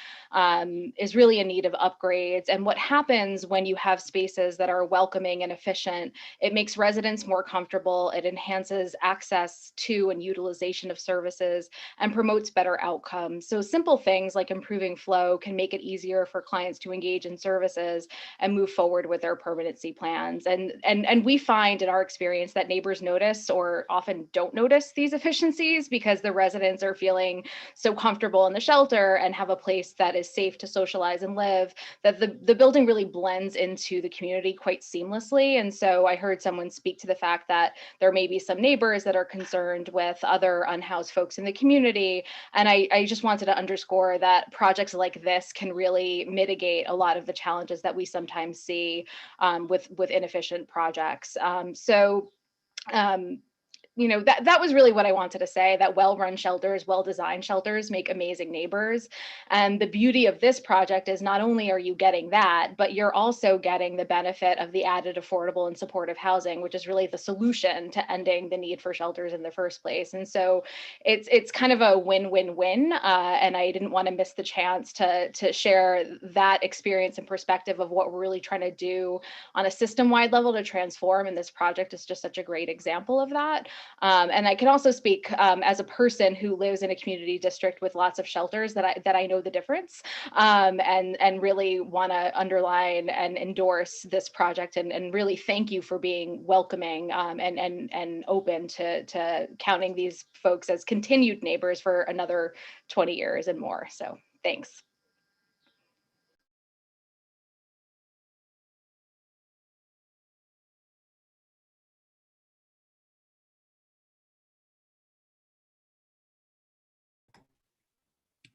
Speaker 19: is really in need of upgrades. And what happens when you have spaces that are welcoming and efficient, it makes residents more comfortable, it enhances access to and utilization of services, and promotes better outcomes. So simple things like improving flow can make it easier for clients to engage in services and move forward with their permanency plans. And we find in our experience that neighbors notice or often don't notice these efficiencies because the residents are feeling so comfortable in the shelter and have a place that is safe to socialize and live, that the building really blends into the community quite seamlessly. And so I heard someone speak to the fact that there may be some neighbors that are concerned with other unhoused folks in the community. And I just wanted to underscore that projects like this can really mitigate a lot of the challenges that we sometimes see with inefficient projects. That was really what I wanted to say, that well-run shelters, well-designed shelters make amazing neighbors. And the beauty of this project is not only are you getting that, but you're also getting the benefit of the added affordable and supportive housing, which is really the solution to ending the need for shelters in the first place. And so it's kind of a win-win-win. And I didn't want to miss the chance to share that experience and perspective of what we're really trying to do on a system-wide level to transform. And this project is just such a great example of that. And I can also speak as a person who lives in a community district with lots of shelters that I know the difference, and really want to underline and endorse this project and really thank you for being welcoming and open to counting these folks as continued neighbors for another 20 years and more. So thanks.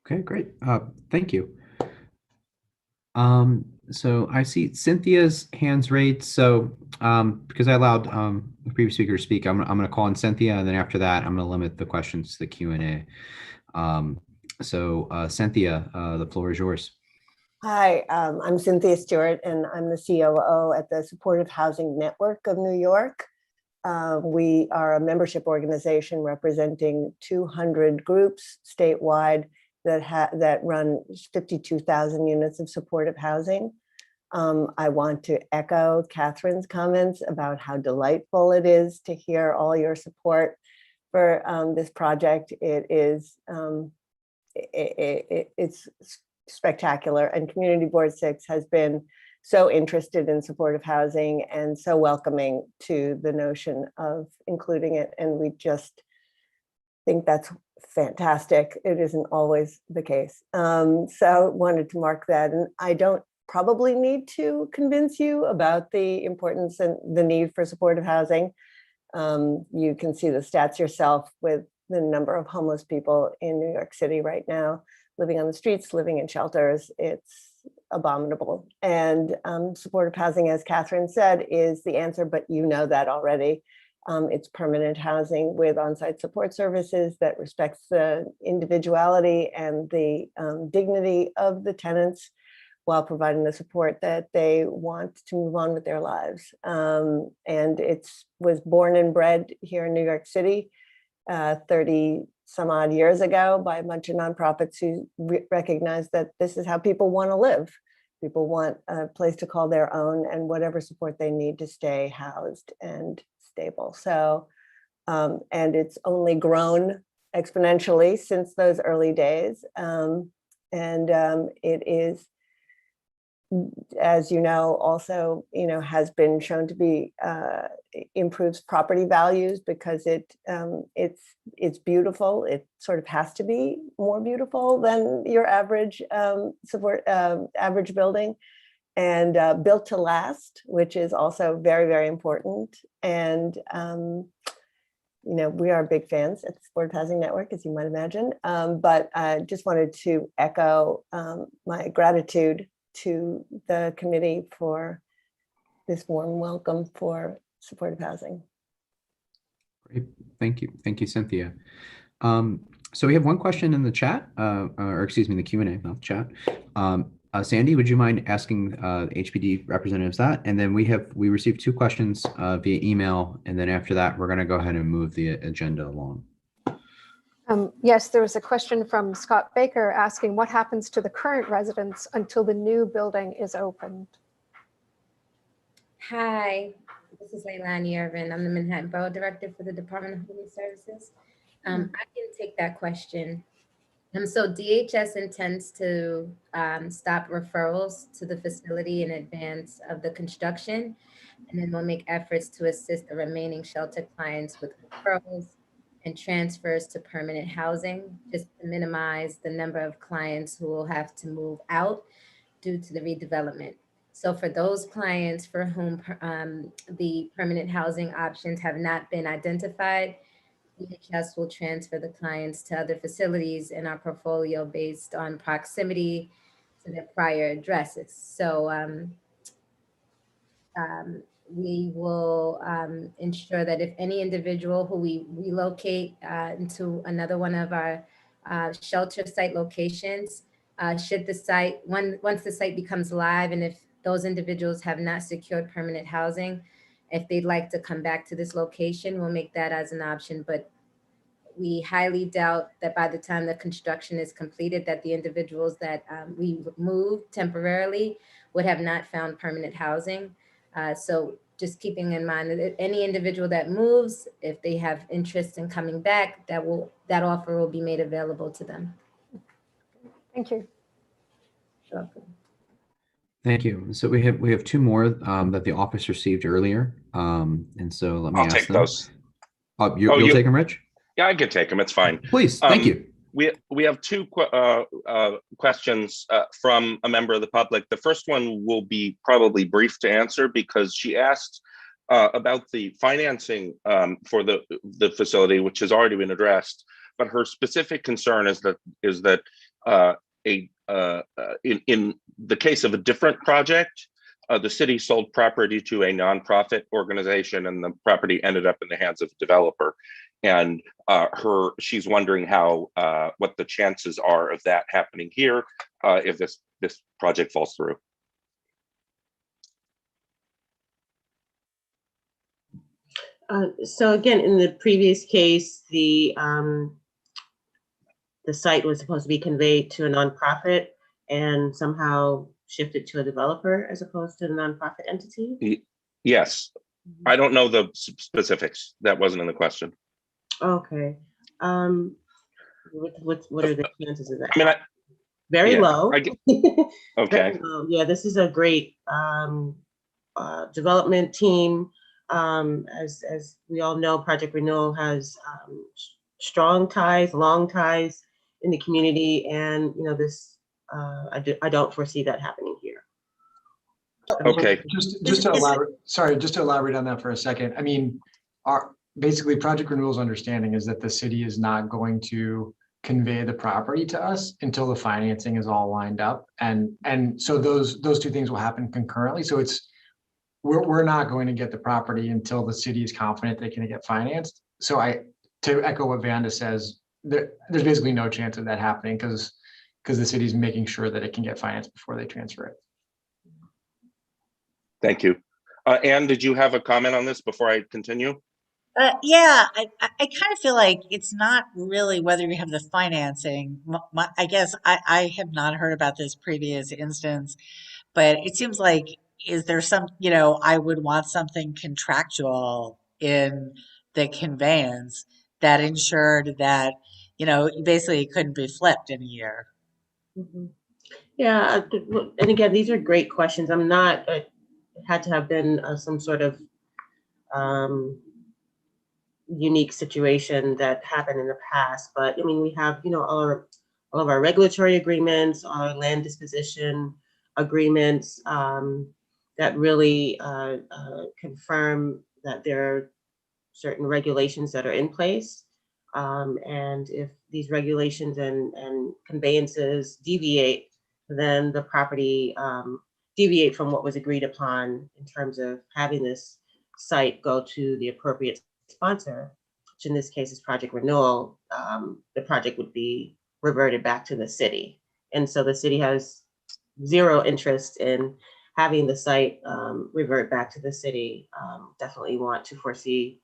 Speaker 2: Okay, great. Thank you. So I see Cynthia's hands raised. So because I allowed the previous speaker to speak, I'm going to call on Cynthia, and then after that, I'm going to limit the questions to the Q&A. Cynthia, the floor is yours.
Speaker 20: Hi, I'm Cynthia Stewart, and I'm the COO at the Supportive Housing Network of New York. We are a membership organization representing 200 groups statewide that run 52,000 units of supportive housing. I want to echo Catherine's comments about how delightful it is to hear all your support for this project. It's spectacular, and Community Board 6 has been so interested in supportive housing and so welcoming to the notion of including it, and we just think that's fantastic. It isn't always the case. So wanted to mark that, and I don't probably need to convince you about the importance and the need for supportive housing. You can see the stats yourself with the number of homeless people in New York City right now, living on the streets, living in shelters. It's abominable. And supportive housing, as Catherine said, is the answer, but you know that already. It's permanent housing with on-site support services that respects the individuality and the dignity of the tenants while providing the support that they want to move on with their lives. And it was born and bred here in New York City 30 some odd years ago by a bunch of nonprofits who recognize that this is how people want to live. People want a place to call their own and whatever support they need to stay housed and stable. So, and it's only grown exponentially since those early days. It is, as you know, also, has been shown to be improves property values because it's beautiful. It sort of has to be more beautiful than your average average building, and built to last, which is also very, very important. And we are big fans at the Supportive Housing Network, as you might imagine. But I just wanted to echo my gratitude to the committee for this warm welcome for supportive housing.
Speaker 2: Great. Thank you. Thank you, Cynthia. So we have one question in the chat, or excuse me, the Q&A, not the chat. Sandy, would you mind asking HPD representatives that? And then we received 2 questions via email, and then after that, we're going to go ahead and move the agenda along.
Speaker 4: Yes, there was a question from Scott Baker asking what happens to the current residents until the new building is opened.
Speaker 21: Hi, this is Leilani Irvin. I'm the Manhattan Borough Director for the Department of Human Services. I can take that question. So DHS intends to stop referrals to the facility in advance of the construction, and then we'll make efforts to assist the remaining shelter clients with referrals and transfers to permanent housing, just to minimize the number of clients who will have to move out due to the redevelopment. So for those clients for whom the permanent housing options have not been identified, DHS will transfer the clients to other facilities in our portfolio based on proximity to their prior addresses. So we will ensure that if any individual who we relocate into another one of our shelter site locations, should the site, once the site becomes live, and if those individuals have not secured permanent housing, if they'd like to come back to this location, we'll make that as an option. But we highly doubt that by the time the construction is completed, that the individuals that we moved temporarily would have not found permanent housing. So just keeping in mind that any individual that moves, if they have interest in coming back, that offer will be made available to them.
Speaker 4: Thank you.
Speaker 21: You're welcome.
Speaker 2: Thank you. So we have 2 more that the office received earlier. And so let me
Speaker 16: I'll
Speaker 2: ask
Speaker 16: take
Speaker 2: them.
Speaker 16: those.
Speaker 2: You'll take them, Rich?
Speaker 16: Yeah, I can take them. It's fine.
Speaker 2: Please. Thank you.
Speaker 16: We have 2 questions from a member of the public. The first one will be probably brief to answer because she asked about the financing for the facility, which has already been addressed. But her specific concern is that in the case of a different project, the city sold property to a nonprofit organization, and the property ended up in the hands of a developer. And she's wondering what the chances are of that happening here if this project falls through.
Speaker 1: So again, in the previous case, the site was supposed to be conveyed to a nonprofit and somehow shifted to a developer as opposed to a nonprofit entity?
Speaker 16: Yes. I don't know the specifics. That wasn't in the question.
Speaker 1: Okay. What are the chances of that?
Speaker 16: I mean,
Speaker 1: very low.
Speaker 16: Okay.
Speaker 1: Very low. Yeah, this is a great development team. As we all know, Project Renewal has strong ties, long ties in the community, and this I don't foresee that happening here.
Speaker 16: Okay.
Speaker 12: Just to elaborate, sorry, just to elaborate on that for a second. I mean, basically Project Renewal's understanding is that the city is not going to convey the property to us until the financing is all lined up, and so those 2 things will happen concurrently. So we're not going to get the property until the city is confident they can get financed. So to echo what Vanda says, there's basically no chance of that happening because the city's making sure that it can get financed before they transfer it.
Speaker 16: Thank you. Anne, did you have a comment on this before I continue?
Speaker 17: Yeah, I kind of feel like it's not really whether you have the financing. I guess I have not heard about this previous instance, but it seems like, is there some, I would want something contractual in the conveyance that ensured that, basically it couldn't be flipped in a year.
Speaker 1: Mhm. Yeah, and again, these are great questions. I'm not, it had to have been some sort of unique situation that happened in the past. But I mean, we have, all of our regulatory agreements, our land disposition agreements that really confirm that there are certain regulations that are in place. And if these regulations and conveyances deviate, then the property deviate from what was agreed upon in terms of having this site go to the appropriate sponsor, which in this case is Project Renewal. The project would be reverted back to the city. And so the city has zero interest in having the site revert back to the city. Definitely want to foresee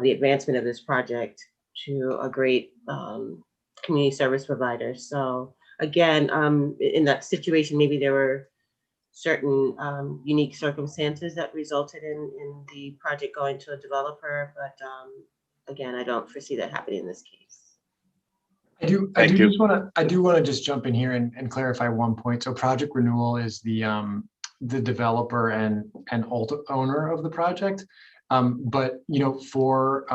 Speaker 1: the advancement of this project to a great community service provider. So again, in that situation, maybe there were certain unique circumstances that resulted in the project going to a developer, but again, I don't foresee that happening in this case.
Speaker 12: I do want to just jump in here and clarify one point. So Project Renewal is the developer and owner of the project. But for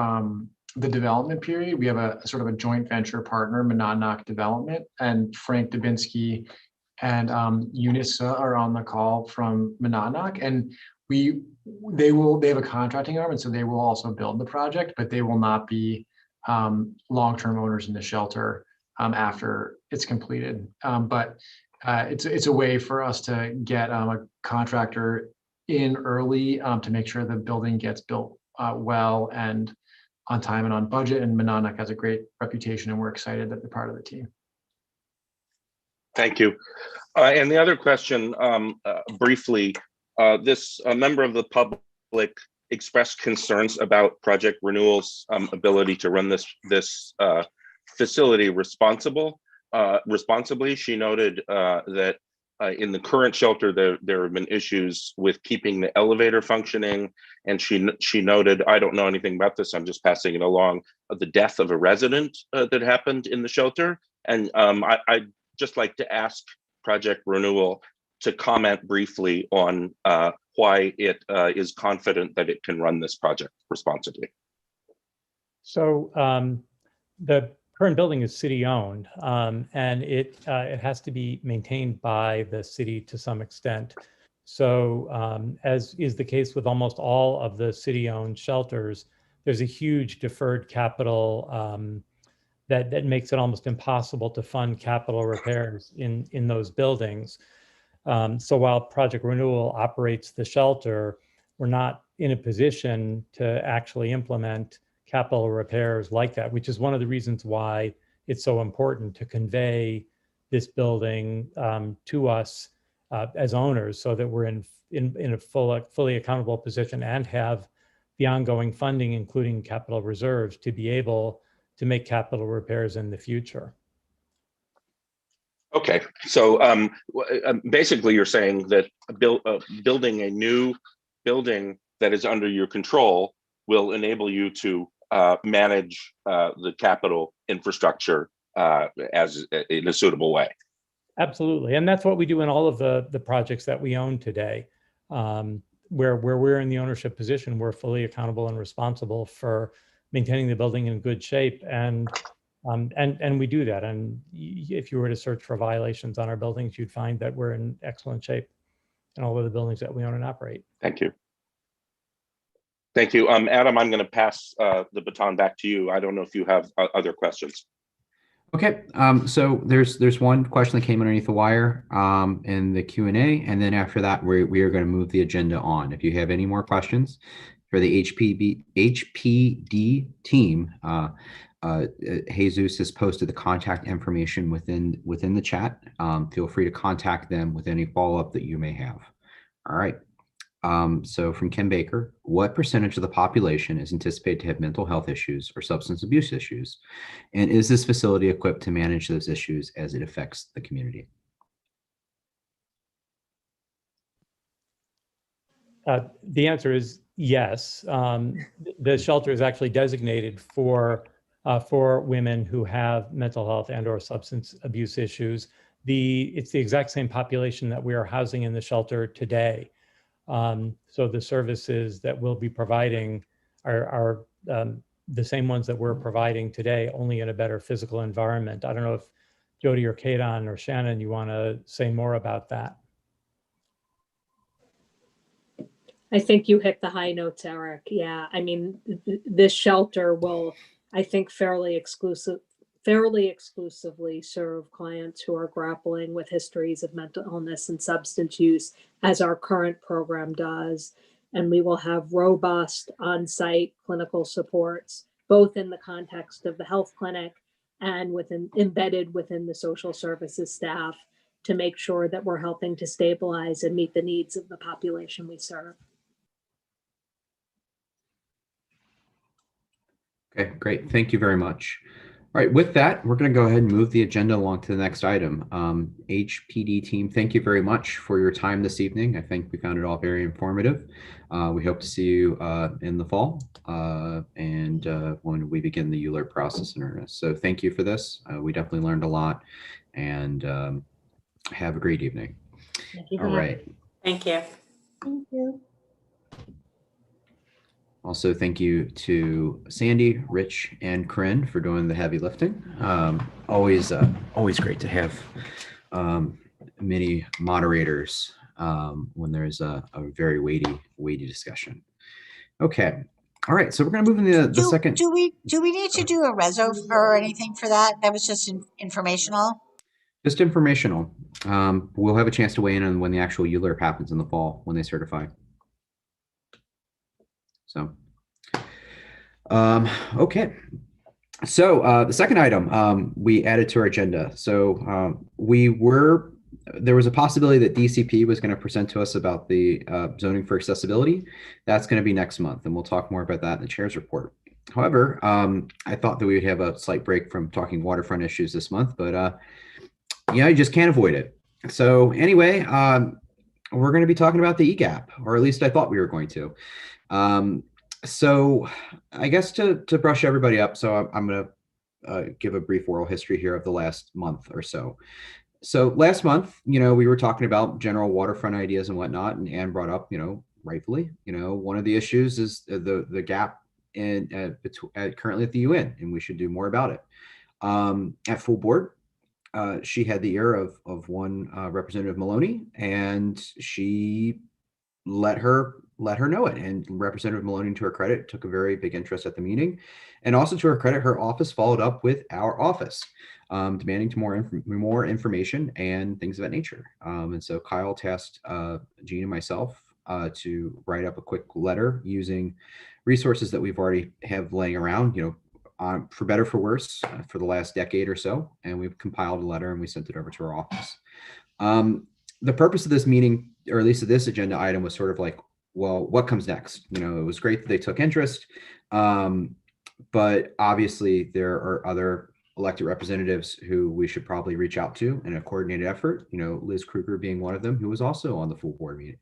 Speaker 12: the development period, we have a sort of a joint venture partner, Monadnock Development, and Frank Dubinsky and Eunice are on the call from Monadnock, and they have a contracting arm, and so they will also build the project, but they will not be long-term owners in the shelter after it's completed. But it's a way for us to get a contractor in early to make sure the building gets built well and on time and on budget. And Monadnock has a great reputation, and we're excited that they're part of the team.
Speaker 16: Thank you. And the other question, briefly, this member of the public expressed concerns about Project Renewal's ability to run this facility responsibly. She noted that in the current shelter, there have been issues with keeping the elevator functioning, and she noted, I don't know anything about this, I'm just passing it along, the death of a resident that happened in the shelter. And I'd just like to ask Project Renewal to comment briefly on why it is confident that it can run this project responsibly.
Speaker 7: So the current building is city-owned, and it has to be maintained by the city to some extent. So as is the case with almost all of the city-owned shelters, there's a huge deferred capital that makes it almost impossible to fund capital repairs in those buildings. So while Project Renewal operates the shelter, we're not in a position to actually implement capital repairs like that, which is one of the reasons why it's so important to convey this building to us as owners, so that we're in a fully accountable position and have the ongoing funding, including capital reserves, to be able to make capital repairs in the future.
Speaker 16: Okay, so basically you're saying that building a new building that is under your control will enable you to manage the capital infrastructure as in a suitable way.
Speaker 7: Absolutely, and that's what we do in all of the projects that we own today. Where we're in the ownership position, we're fully accountable and responsible for maintaining the building in good shape, and we do that. And if you were to search for violations on our buildings, you'd find that we're in excellent shape in all of the buildings that we own and operate.
Speaker 16: Thank you. Thank you. Adam, I'm going to pass the baton back to you. I don't know if you have other questions.
Speaker 2: Okay, so there's one question that came underneath the wire in the Q&A, and then after that, we are going to move the agenda on. If you have any more questions for the HPD team, Jesus has posted the contact information within the chat. Feel free to contact them with any follow-up that you may have. All right. So from Kim Baker, what percentage of the population is anticipated to have mental health issues or substance abuse issues? And is this facility equipped to manage those issues as it affects the community?
Speaker 7: The answer is yes. The shelter is actually designated for women who have mental health and or substance abuse issues. It's the exact same population that we are housing in the shelter today. So the services that we'll be providing are the same ones that we're providing today, only in a better physical environment. I don't know if Jody or Kadon or Shannon, you want to say more about that?
Speaker 14: I think you hit the high notes, Eric. Yeah, I mean, this shelter will, I think, fairly exclusively serve clients who are grappling with histories of mental illness and substance use, as our current program does. And we will have robust on-site clinical supports, both in the context of the health clinic and embedded within the social services staff, to make sure that we're helping to stabilize and meet the needs of the population we serve.
Speaker 2: Okay, great. Thank you very much. All right, with that, we're going to go ahead and move the agenda along to the next item. HPD team, thank you very much for your time this evening. I think we found it all very informative. We hope to see you in the fall and when we begin the ULERP process in earnest. So thank you for this. We definitely learned a lot, and have a great evening.
Speaker 10: Thank you.
Speaker 2: All right.
Speaker 10: Thank you.
Speaker 17: Thank you.
Speaker 2: Also, thank you to Sandy, Rich, and Corinne for doing the heavy lifting. Always great to have many moderators when there's a very weighty discussion. Okay. All right. So we're going to move into the second.
Speaker 17: Do we need to do a reso or anything for that? That was just informational.
Speaker 2: Just informational. We'll have a chance to weigh in on when the actual ULERP happens in the fall when they certify. So, okay. So the second item we added to our agenda. So there was a possibility that DCP was going to present to us about the zoning for accessibility. That's going to be next month, and we'll talk more about that in the chair's report. However, I thought that we would have a slight break from talking waterfront issues this month, but you just can't avoid it. So anyway, we're going to be talking about the EGAP, or at least I thought we were going to. So I guess to brush everybody up, so I'm going to give a brief oral history here of the last month or so. So last month, we were talking about general waterfront ideas and whatnot, and Anne brought up, rightfully, one of the issues is the gap currently at the UN, and we should do more about it. At full board, she had the ear of one Representative Maloney, and she let her know it. And Representative Maloney, to her credit, took a very big interest at the meeting. And also to her credit, her office followed up with our office, demanding more information and things of that nature. And so Kyle tasked Jean and myself to write up a quick letter using resources that we've already have laying around, for better, for worse, for the last decade or so. And we've compiled a letter and we sent it over to our office. The purpose of this meeting, or at least of this agenda item, was sort of like, well, what comes next? It was great that they took interest, but obviously there are other elected representatives who we should probably reach out to in a coordinated effort, Liz Kruger being one of them, who was also on the full board meeting,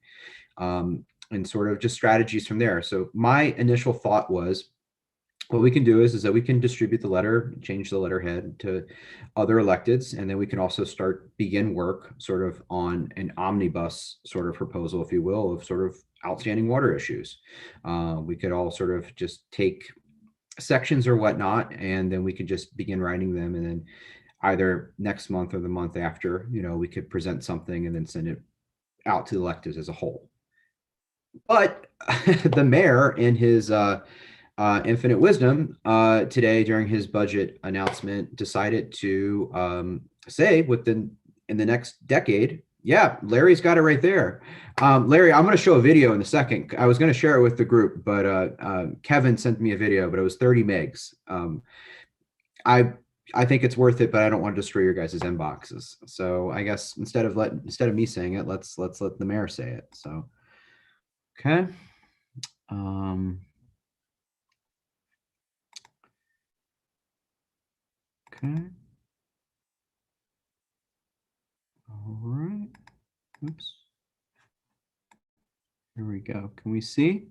Speaker 2: and sort of just strategies from there. So my initial thought was, what we can do is that we can distribute the letter, change the letterhead to other electeds, and then we can also begin work sort of on an omnibus sort of proposal, if you will, of sort of outstanding water issues. We could all sort of just take sections or whatnot, and then we could just begin writing them, and then either next month or the month after, we could present something and then send it out to the electeds as a whole. But the mayor, in his infinite wisdom, today during his budget announcement decided to say in the next decade. Yeah, Larry's got it right there. Larry, I'm going to show a video in a second. I was going to share it with the group, but Kevin sent me a video, but it was 30 megs. I think it's worth it, but I don't want to destroy your guys' inboxes. So I guess instead of me saying it, let's let the mayor say it. So, okay. Okay. All right. Oops. Here we go. Can we see?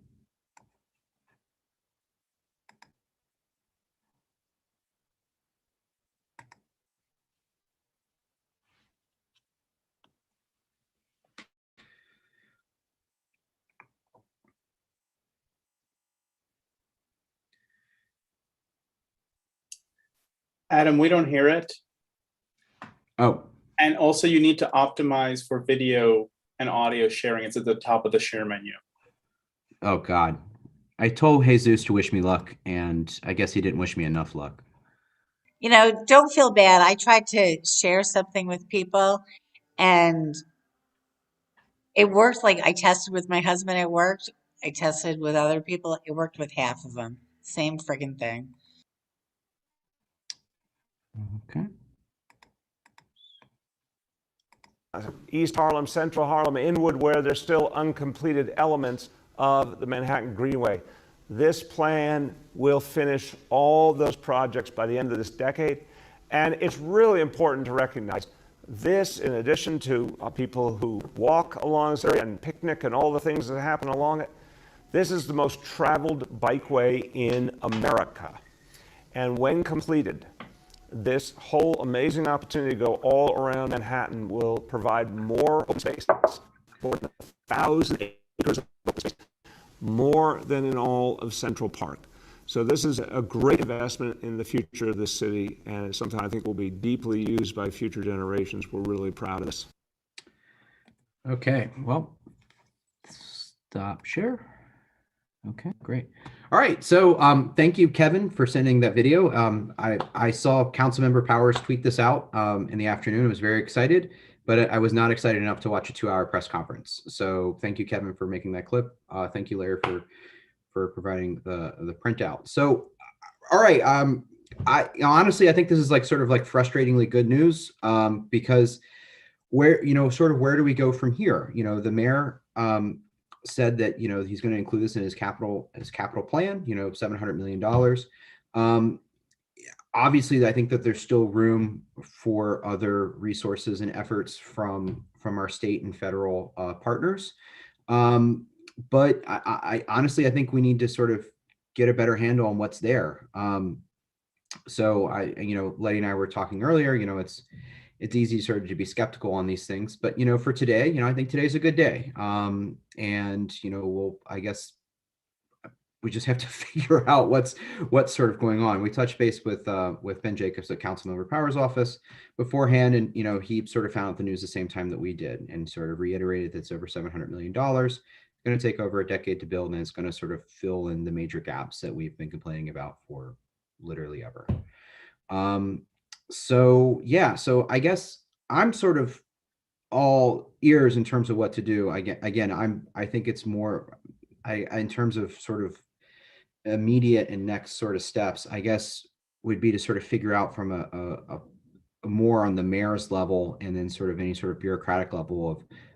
Speaker 5: Adam, we don't hear it.
Speaker 2: Oh.
Speaker 5: And also you need to optimize for video and audio sharing. It's at the top of the share menu.
Speaker 2: Oh God. I told Jesus to wish me luck, and I guess he didn't wish me enough luck.
Speaker 17: You know, don't feel bad. I tried to share something with people and it worked. Like I tested with my husband, it worked. I tested with other people, it worked with half of them. Same friggin' thing.
Speaker 2: Okay.
Speaker 22: East Harlem, Central Harlem, Inwood, where there's still uncompleted elements of the Manhattan Greenway. This plan will finish all those projects by the end of this decade. And it's really important to recognize this, in addition to people who walk along this area and picnic and all the things that happen along it, this is the most traveled bikeway in America. And when completed, this whole amazing opportunity to go all around Manhattan will provide more open space, more than 1,000 acres of open space, more than in all of Central Park. So this is a great investment in the future of this city, and it's something I think will be deeply used by future generations. We're really proud of this.
Speaker 2: Okay, well, stop share. Okay, great. All right, so thank you, Kevin, for sending that video. I saw Councilmember Powers tweet this out in the afternoon. I was very excited, but I was not excited enough to watch a 2-hour press conference. So thank you, Kevin, for making that clip. Thank you, Larry, for providing the printout. So, all right, honestly, I think this is like sort of like frustratingly good news because where do we go from here? The mayor said that he's going to include this in his capital plan, $700 million. Obviously, I think that there's still room for other resources and efforts from our state and federal partners. But I honestly, I think we need to sort of get a better handle on what's there. So Letty and I were talking earlier, it's easy sort of to be skeptical on these things, but for today, I think today's a good day. And I guess we just have to figure out what's sort of going on. We touched base with Ben Jacobs at Councilmember Powers' office beforehand, and he sort of found out the news the same time that we did, and sort of reiterated that it's over $700 million. It's going to take over a decade to build, and it's going to sort of fill in the major gaps that we've been complaining about for literally ever. So I guess I'm sort of all ears in terms of what to do. I think it's more, in terms of sort of immediate and next sort of steps, I guess would be to sort of figure out from a more on the mayor's level, and then sort of any sort of bureaucratic level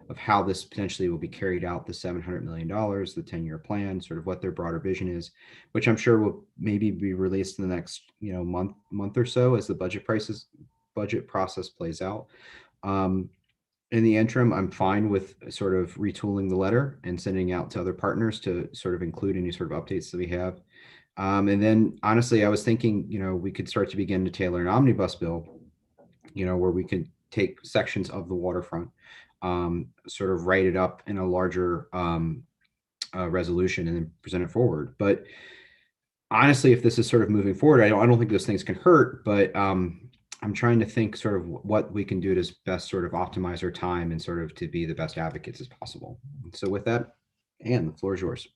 Speaker 2: of how this potentially will be carried out, the $700 million, the 10-year plan, sort of what their broader vision is, which I'm sure will maybe be released in the next, month or so as the budget process plays out. In the interim, I'm fine with sort of retooling the letter and sending out to other partners to sort of include any sort of updates that we have. And then honestly, I was thinking, we could start to begin to tailor an omnibus bill, where we could take sections of the waterfront, sort of write it up in a larger resolution and then present it forward. But honestly, if this is sort of moving forward, I don't think those things can hurt, but I'm trying to think sort of what we can do to best sort of optimize our time and sort of to be the best advocates as possible. So with that, Anne, the floor is yours.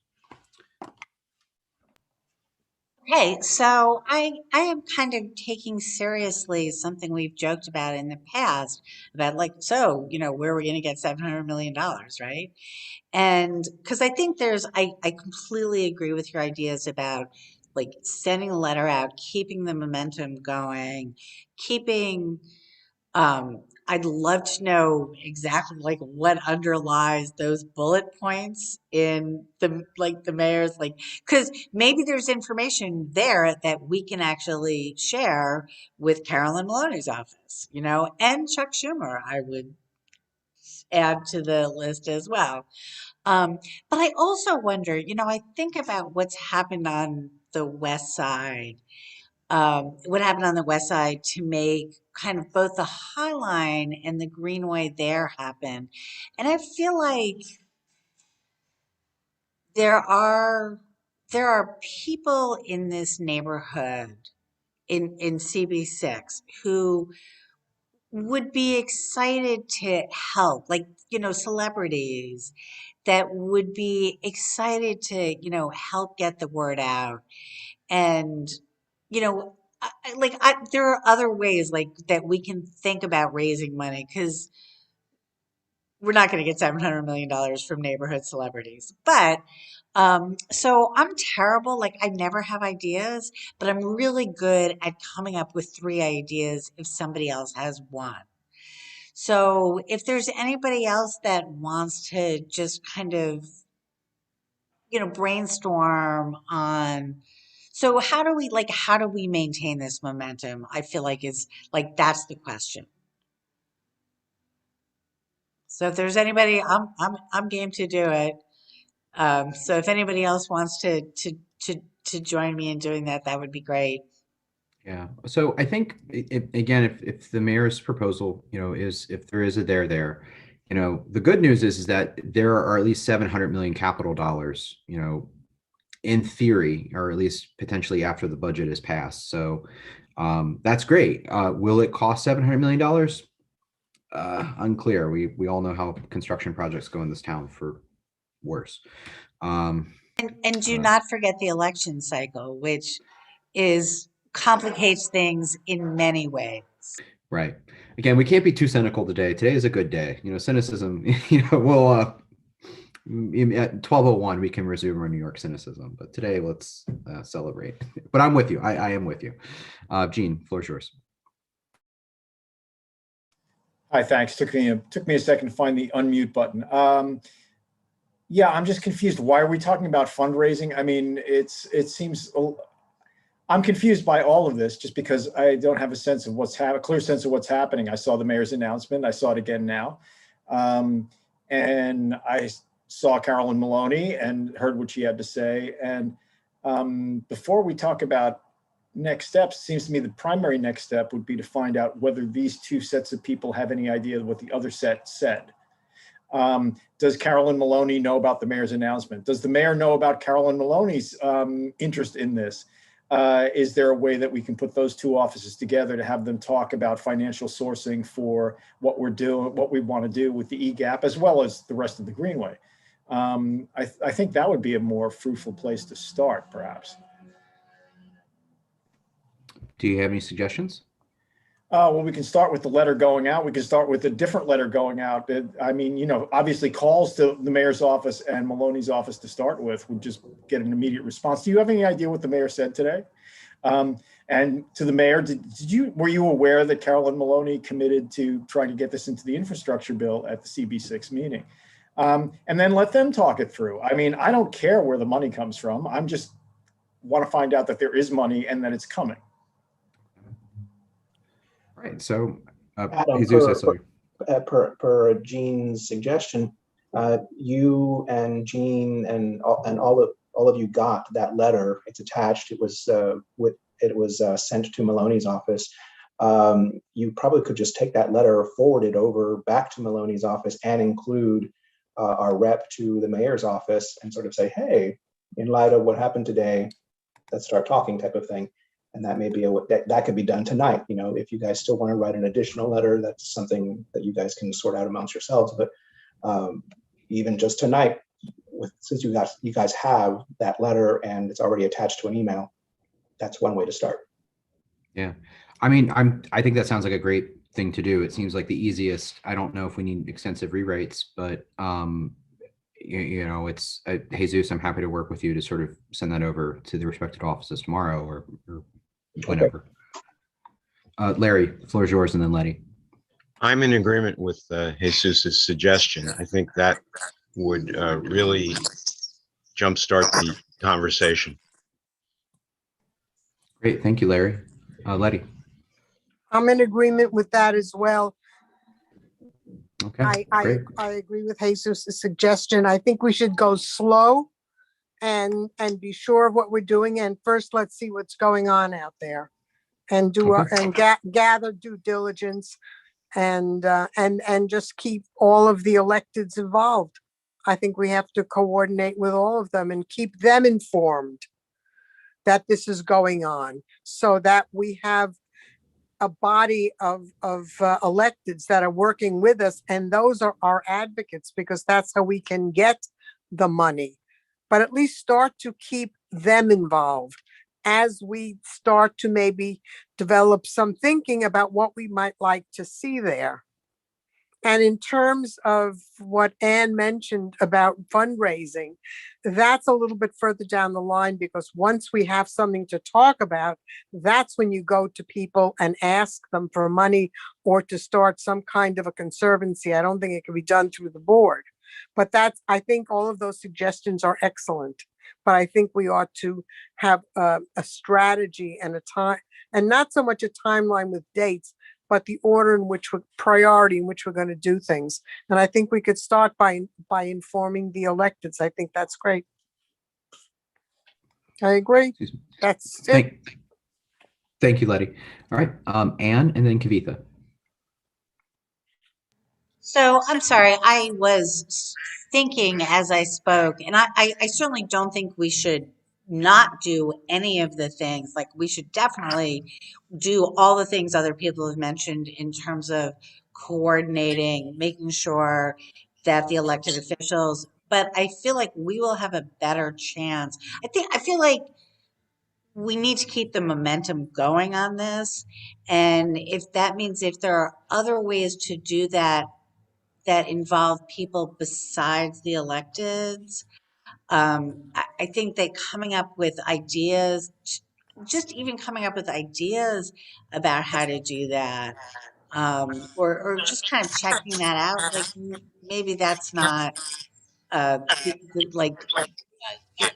Speaker 17: Hey, so I am kind of taking seriously something we've joked about in the past about like, so, where are we going to get $700 million, right? And because I think I completely agree with your ideas about like sending a letter out, keeping the momentum going, keeping, I'd love to know exactly like what underlies those bullet points in the mayor's, like, because maybe there's information there that we can actually share with Carolyn Maloney's office, and Chuck Schumer, I would add to the list as well. But I also wonder, I think about what's happened on the West Side, what happened on the West Side to make kind of both the High Line and the Greenway there happen. And I feel like there are people in this neighborhood in CB6 who would be excited to help, like, celebrities that would be excited to, help get the word out. And, there are other ways like that we can think about raising money because we're not going to get $700 million from neighborhood celebrities. But so I'm terrible. Like I never have ideas, but I'm really good at coming up with 3 ideas if somebody else has one. So if there's anybody else that wants to just kind of, brainstorm on, so how do we maintain this momentum? I feel like is like, that's the question. So if there's anybody, I'm game to do it. So if anybody else wants to join me in doing that, that would be great.
Speaker 2: Yeah. So I think again, if the mayor's proposal, is if there is a there, the good news is that there are at least 700 million capital dollars, in theory, or at least potentially after the budget is passed. So that's great. Will it cost $700 million? Unclear. We all know how construction projects go in this town for worse.
Speaker 17: And do not forget the election cycle, which complicates things in many ways.
Speaker 2: Right. Again, we can't be too cynical today. Today is a good day. Cynicism, we'll at 12:01 we can resume our New York cynicism, but today let's celebrate. But I'm with you. I am with you. Gene, floor is yours.
Speaker 3: Hi, thanks. Took me a second to find the unmute button. Yeah, I'm just confused. Why are we talking about fundraising? I mean, it seems I'm confused by all of this just because I don't have a sense of a clear sense of what's happening. I saw the mayor's announcement. I saw it again now, and I saw Carolyn Maloney and heard what she had to say. And before we talk about next steps, it seems to me the primary next step would be to find out whether these 2 sets of people have any idea of what the other set said. Does Carolyn Maloney know about the mayor's announcement? Does the mayor know about Carolyn Maloney's interest in this? Is there a way that we can put those 2 offices together to have them talk about financial sourcing for what we're doing, what we want to do with the EGAP, as well as the rest of the Greenway? I think that would be a more fruitful place to start, perhaps.
Speaker 2: Do you have any suggestions?
Speaker 3: Well, we can start with the letter going out. We can start with a different letter going out. I mean, obviously calls to the mayor's office and Maloney's office to start with would just get an immediate response. Do you have any idea what the mayor said today? And to the mayor, were you aware that Carolyn Maloney committed to trying to get this into the infrastructure bill at the CB6 meeting? And then let them talk it through. I mean, I don't care where the money comes from. I'm just want to find out that there is money and that it's coming.
Speaker 2: Right. So,
Speaker 6: Adam,
Speaker 2: Jesus,
Speaker 6: per Gene's suggestion, you and Gene and all of you got that letter. It's attached. It was sent to Maloney's office. You probably could just take that letter, forward it over back to Maloney's office, and include our rep to the mayor's office, and sort of say, "Hey, in light of what happened today, let's start talking," type of thing. And that may be that could be done tonight. If you guys still want to write an additional letter, that's something that you guys can sort out amongst yourselves. But even just tonight, since you guys have that letter and it's already attached to an email, that's one way to start.
Speaker 2: Yeah. I mean, I think that sounds like a great thing to do. It seems like the easiest. I don't know if we need extensive rewrites, but you know, it's Jesus, I'm happy to work with you to sort of send that over to the respective offices tomorrow or whenever. Okay. Larry, the floor is yours, and then Letty.
Speaker 8: I'm in agreement with Jesus's suggestion. I think that would really jumpstart the conversation.
Speaker 2: Great, thank you, Larry. Letty.
Speaker 11: I'm in agreement with that as well.
Speaker 2: Okay,
Speaker 11: I agree with Jesus's suggestion. I think we should go slow and be sure of what we're doing. And first, let's see what's going on out there, and do gather due diligence, and just keep all of the electeds involved. I think we have to coordinate with all of them and keep them informed that this is going on, so that we have a body of electeds that are working with us, and those are our advocates, because that's how we can get the money. But at least start to keep them involved as we start to maybe develop some thinking about what we might like to see there. And in terms of what Anne mentioned about fundraising, that's a little bit further down the line, because once we have something to talk about, that's when you go to people and ask them for money or to start some kind of a conservancy. I don't think it can be done through the board, but I think all of those suggestions are excellent. But I think we ought to have a strategy and a time, and not so much a timeline with dates, but the order in which priority in which we're going to do things. And I think we could start by informing the electeds. I think that's great. I agree. That's it.
Speaker 2: Thank you, Letty. All right, Anne, and then Kavitha.
Speaker 17: So I'm sorry, I was thinking as I spoke, and I certainly don't think we should not do any of the things. Like, we should definitely do all the things other people have mentioned in terms of coordinating, making sure that the elected officials, but I feel like we will have a better chance. I feel like we need to keep the momentum going on this. And if that means if there are other ways to do that, that involve people besides the electeds, I think that coming up with ideas, just even coming up with ideas about how to do that, or just kind of checking that out, like maybe that's not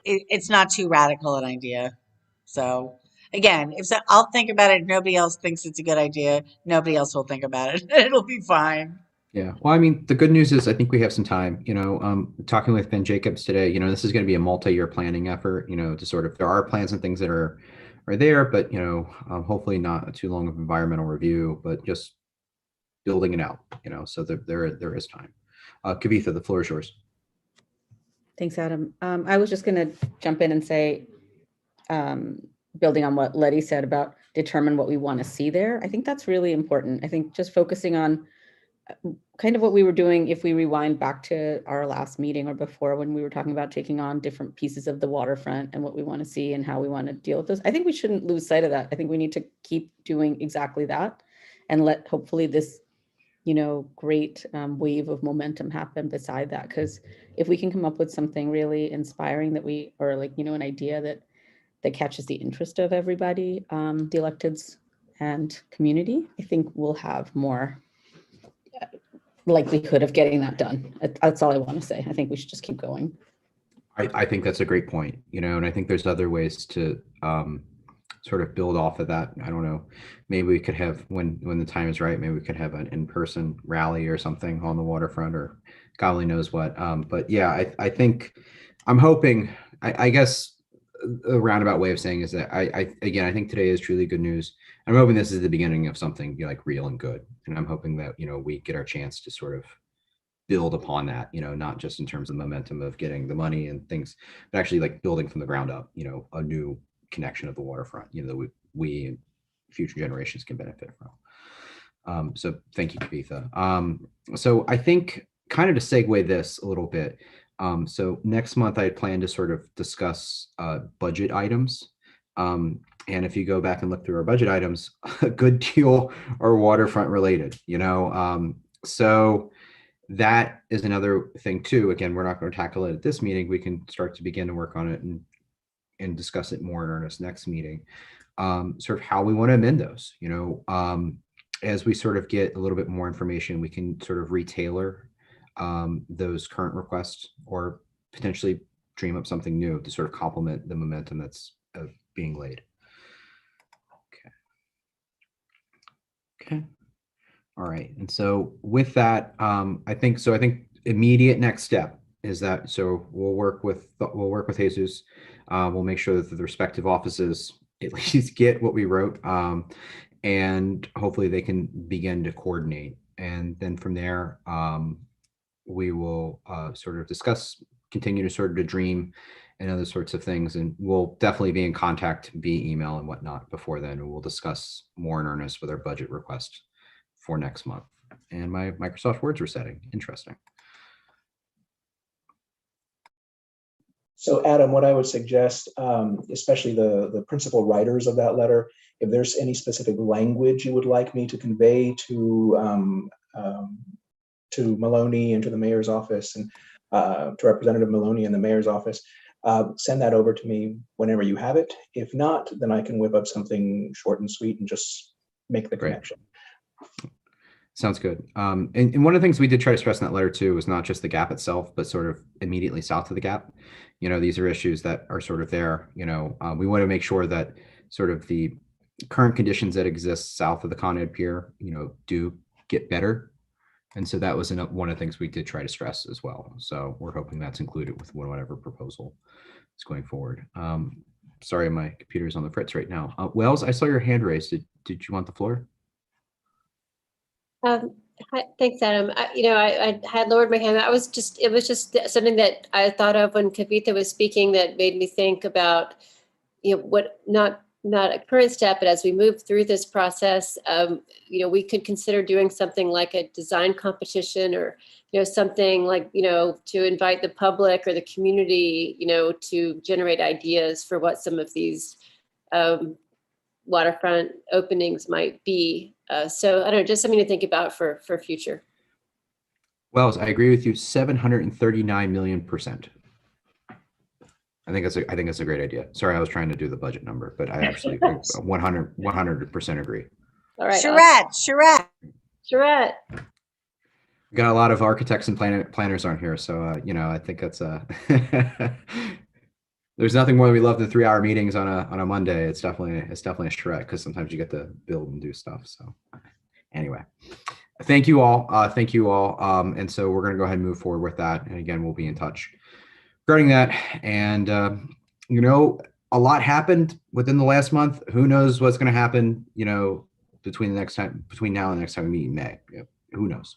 Speaker 17: it's not too radical an idea. So again, I'll think about it. If nobody else thinks it's a good idea, nobody else will think about it. It'll be fine.
Speaker 2: Yeah. Well, I mean, the good news is I think we have some time, you know, talking with Ben Jacobs today, you know, this is going to be a multi-year planning effort, you know, to sort of, there are plans and things that are there, but, you know, hopefully not too long of environmental review, but just building it out, you know, so there is time. Kavitha, the floor is yours.
Speaker 23: Thanks, Adam. I was just going to jump in and say, building on what Letty said about determine what we want to see there. I think that's really important. I think just focusing on kind of what we were doing, if we rewind back to our last meeting or before, when we were talking about taking on different pieces of the waterfront and what we want to see and how we want to deal with those. I think we shouldn't lose sight of that. I think we need to keep doing exactly that and let hopefully this, you know, great wave of momentum happen beside that. Because if we can come up with something really inspiring or like, you know, an idea that catches the interest of everybody, the electeds and community, I think we'll have more likelihood of getting that done. That's all I want to say. I think we should just keep going.
Speaker 2: I think that's a great point, you know, and I think there's other ways to sort of build off of that. I don't know, maybe we could have, when the time is right, maybe we could have an in-person rally or something on the waterfront, or God only knows what. But yeah, I think I'm hoping, I guess a roundabout way of saying is that I think today is truly good news. I'm hoping this is the beginning of something like real and good. And I'm hoping that, you know, we get our chance to sort of build upon that, you know, not just in terms of momentum of getting the money and things, but actually like building from the ground up, you know, a new connection of the waterfront, you know, that we and future generations can benefit from. So thank you, Kavitha. So I think kind of to segue this a little bit, so next month I had planned to sort of discuss budget items. And if you go back and look through our budget items, a good deal are waterfront related, you know. So that is another thing too. Again, we're not going to tackle it at this meeting. We can start to begin to work on it and discuss it more in earnest next meeting. Sort of how we want to amend those, you know, as we sort of get a little bit more information, we can sort of retailor those current requests or potentially dream up something new to sort of complement the momentum that's being laid. Okay. All right. And so with that, I think immediate next step is that, so we'll work with Jesus. We'll make sure that the respective offices at least get what we wrote, and hopefully they can begin to coordinate. And then from there, we will sort of discuss, continue to sort of to dream and other sorts of things. And we'll definitely be in contact via email and whatnot before then. And we'll discuss more in earnest with our budget request for next month. And my Microsoft Words resetting. Interesting.
Speaker 6: So Adam, what I would suggest, especially the principal writers of that letter, if there's any specific language you would like me to convey to Maloney and to the mayor's office and to Representative Maloney and the mayor's office, send that over to me whenever you have it. If not, then I can whip up something short and sweet and just make the connection.
Speaker 2: Sounds good. And one of the things we did try to stress in that letter too was not just the gap itself, but sort of immediately south of the gap. You know, these are issues that are sort of there. You know, we want to make sure that sort of the current conditions that exist south of the Con Ed Pier, you know, do get better. And so that was one of the things we did try to stress as well. So we're hoping that's included with whatever proposal is going forward. Sorry, my computer's on the fritz right now. Wells, I saw your hand raised. Did you want the floor?
Speaker 9: Thanks, Adam. I had lowered my hand. It was just something that I thought of when Kavitha was speaking that made me think about, you know, what not a current step, but as we move through this process, you know, we could consider doing something like a design competition or, you know, something like, you know, to invite the public or the community, you know, to generate ideas for what some of these waterfront openings might be. So I don't know, just something to think about for future.
Speaker 2: Wells, I agree with you 739 million%. I think that's a great idea. Sorry, I was trying to do the budget number, but I actually 100% agree.
Speaker 9: All right. Charette.
Speaker 2: We got a lot of architects and planners on here, so you know, I think that's there's nothing more we love than 3-hour meetings on a Monday. It's definitely a charrette because sometimes you get to build and do stuff. So anyway, thank you all. And so we're going to go ahead and move forward with that. And again, we'll be in touch regarding that. And you know, a lot happened within the last month. Who knows what's going to happen, you know, between now and the next time we meet in May. Who knows?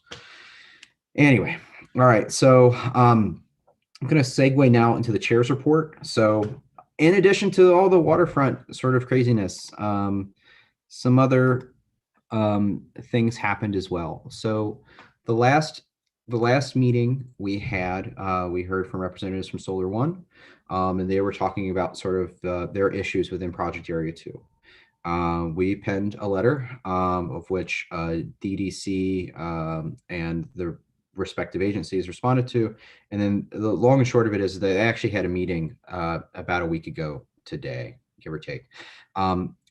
Speaker 2: Anyway, all right. So I'm going to segue now into the chair's report. So in addition to all the waterfront sort of craziness, some other things happened as well. So the last meeting we had, we heard from representatives from Solar One, and they were talking about sort of their issues within Project Area 2. We penned a letter of which DDC and the respective agencies responded to. And then the long and short of it is they actually had a meeting about a week ago today, give or take,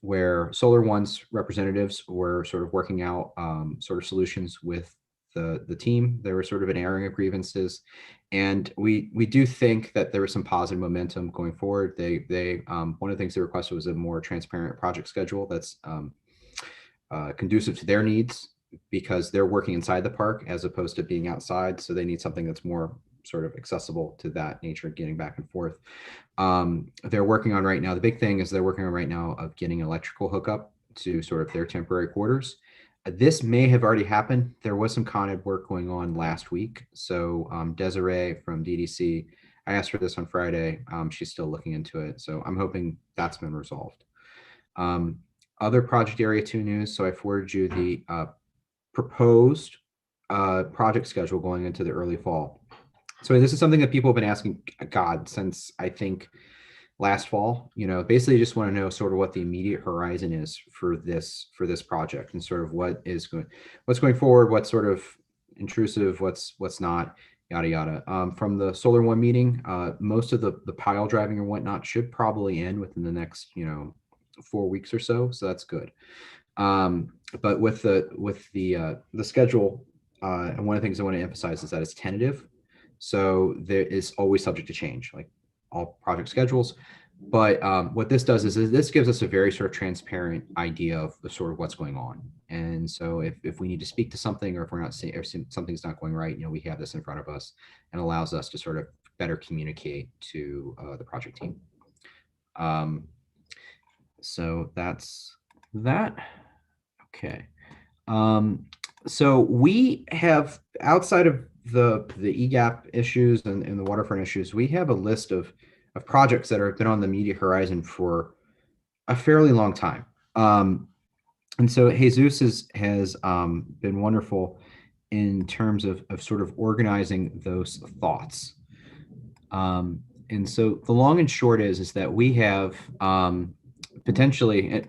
Speaker 2: where Solar One's representatives were sort of working out sort of solutions with the team. There were sort of an airing of grievances. And we do think that there was some positive momentum going forward. They one of the things they requested was a more transparent project schedule that's conducive to their needs, because they're working inside the park as opposed to being outside. So they need something that's more sort of accessible to that nature, getting back and forth. They're working on right now, the big thing is they're working on right now of getting electrical hookup to sort of their temporary quarters. This may have already happened. There was some Con Ed work going on last week. So Desiree from DDC, I asked her this on Friday. She's still looking into it. So I'm hoping that's been resolved. Other Project Area 2 news. So I forwarded you the proposed project schedule going into the early fall. So this is something that people have been asking God since I think last fall. Basically just want to know sort of what the immediate horizon is for this project, and sort of what's going forward, what's sort of intrusive, what's not, yada yada. From the Solar One meeting, most of the pile driving and whatnot should probably end within the next 4 weeks or so. So that's good. But with the schedule, and one of the things I want to emphasize is that it's tentative. So there is always subject to change, like all project schedules. But what this does is this gives us a very sort of transparent idea of sort of what's going on. And so if we need to speak to something, or if we're not seeing, or something's not going right, we have this in front of us, and allows us to sort of better communicate to the project team. So that's that. Okay. So we have, outside of the EGAP issues and the waterfront issues, we have a list of projects that have been on the immediate horizon for a fairly long time. And so Jesus has been wonderful in terms of sort of organizing those thoughts. And so the long and short is that we have potentially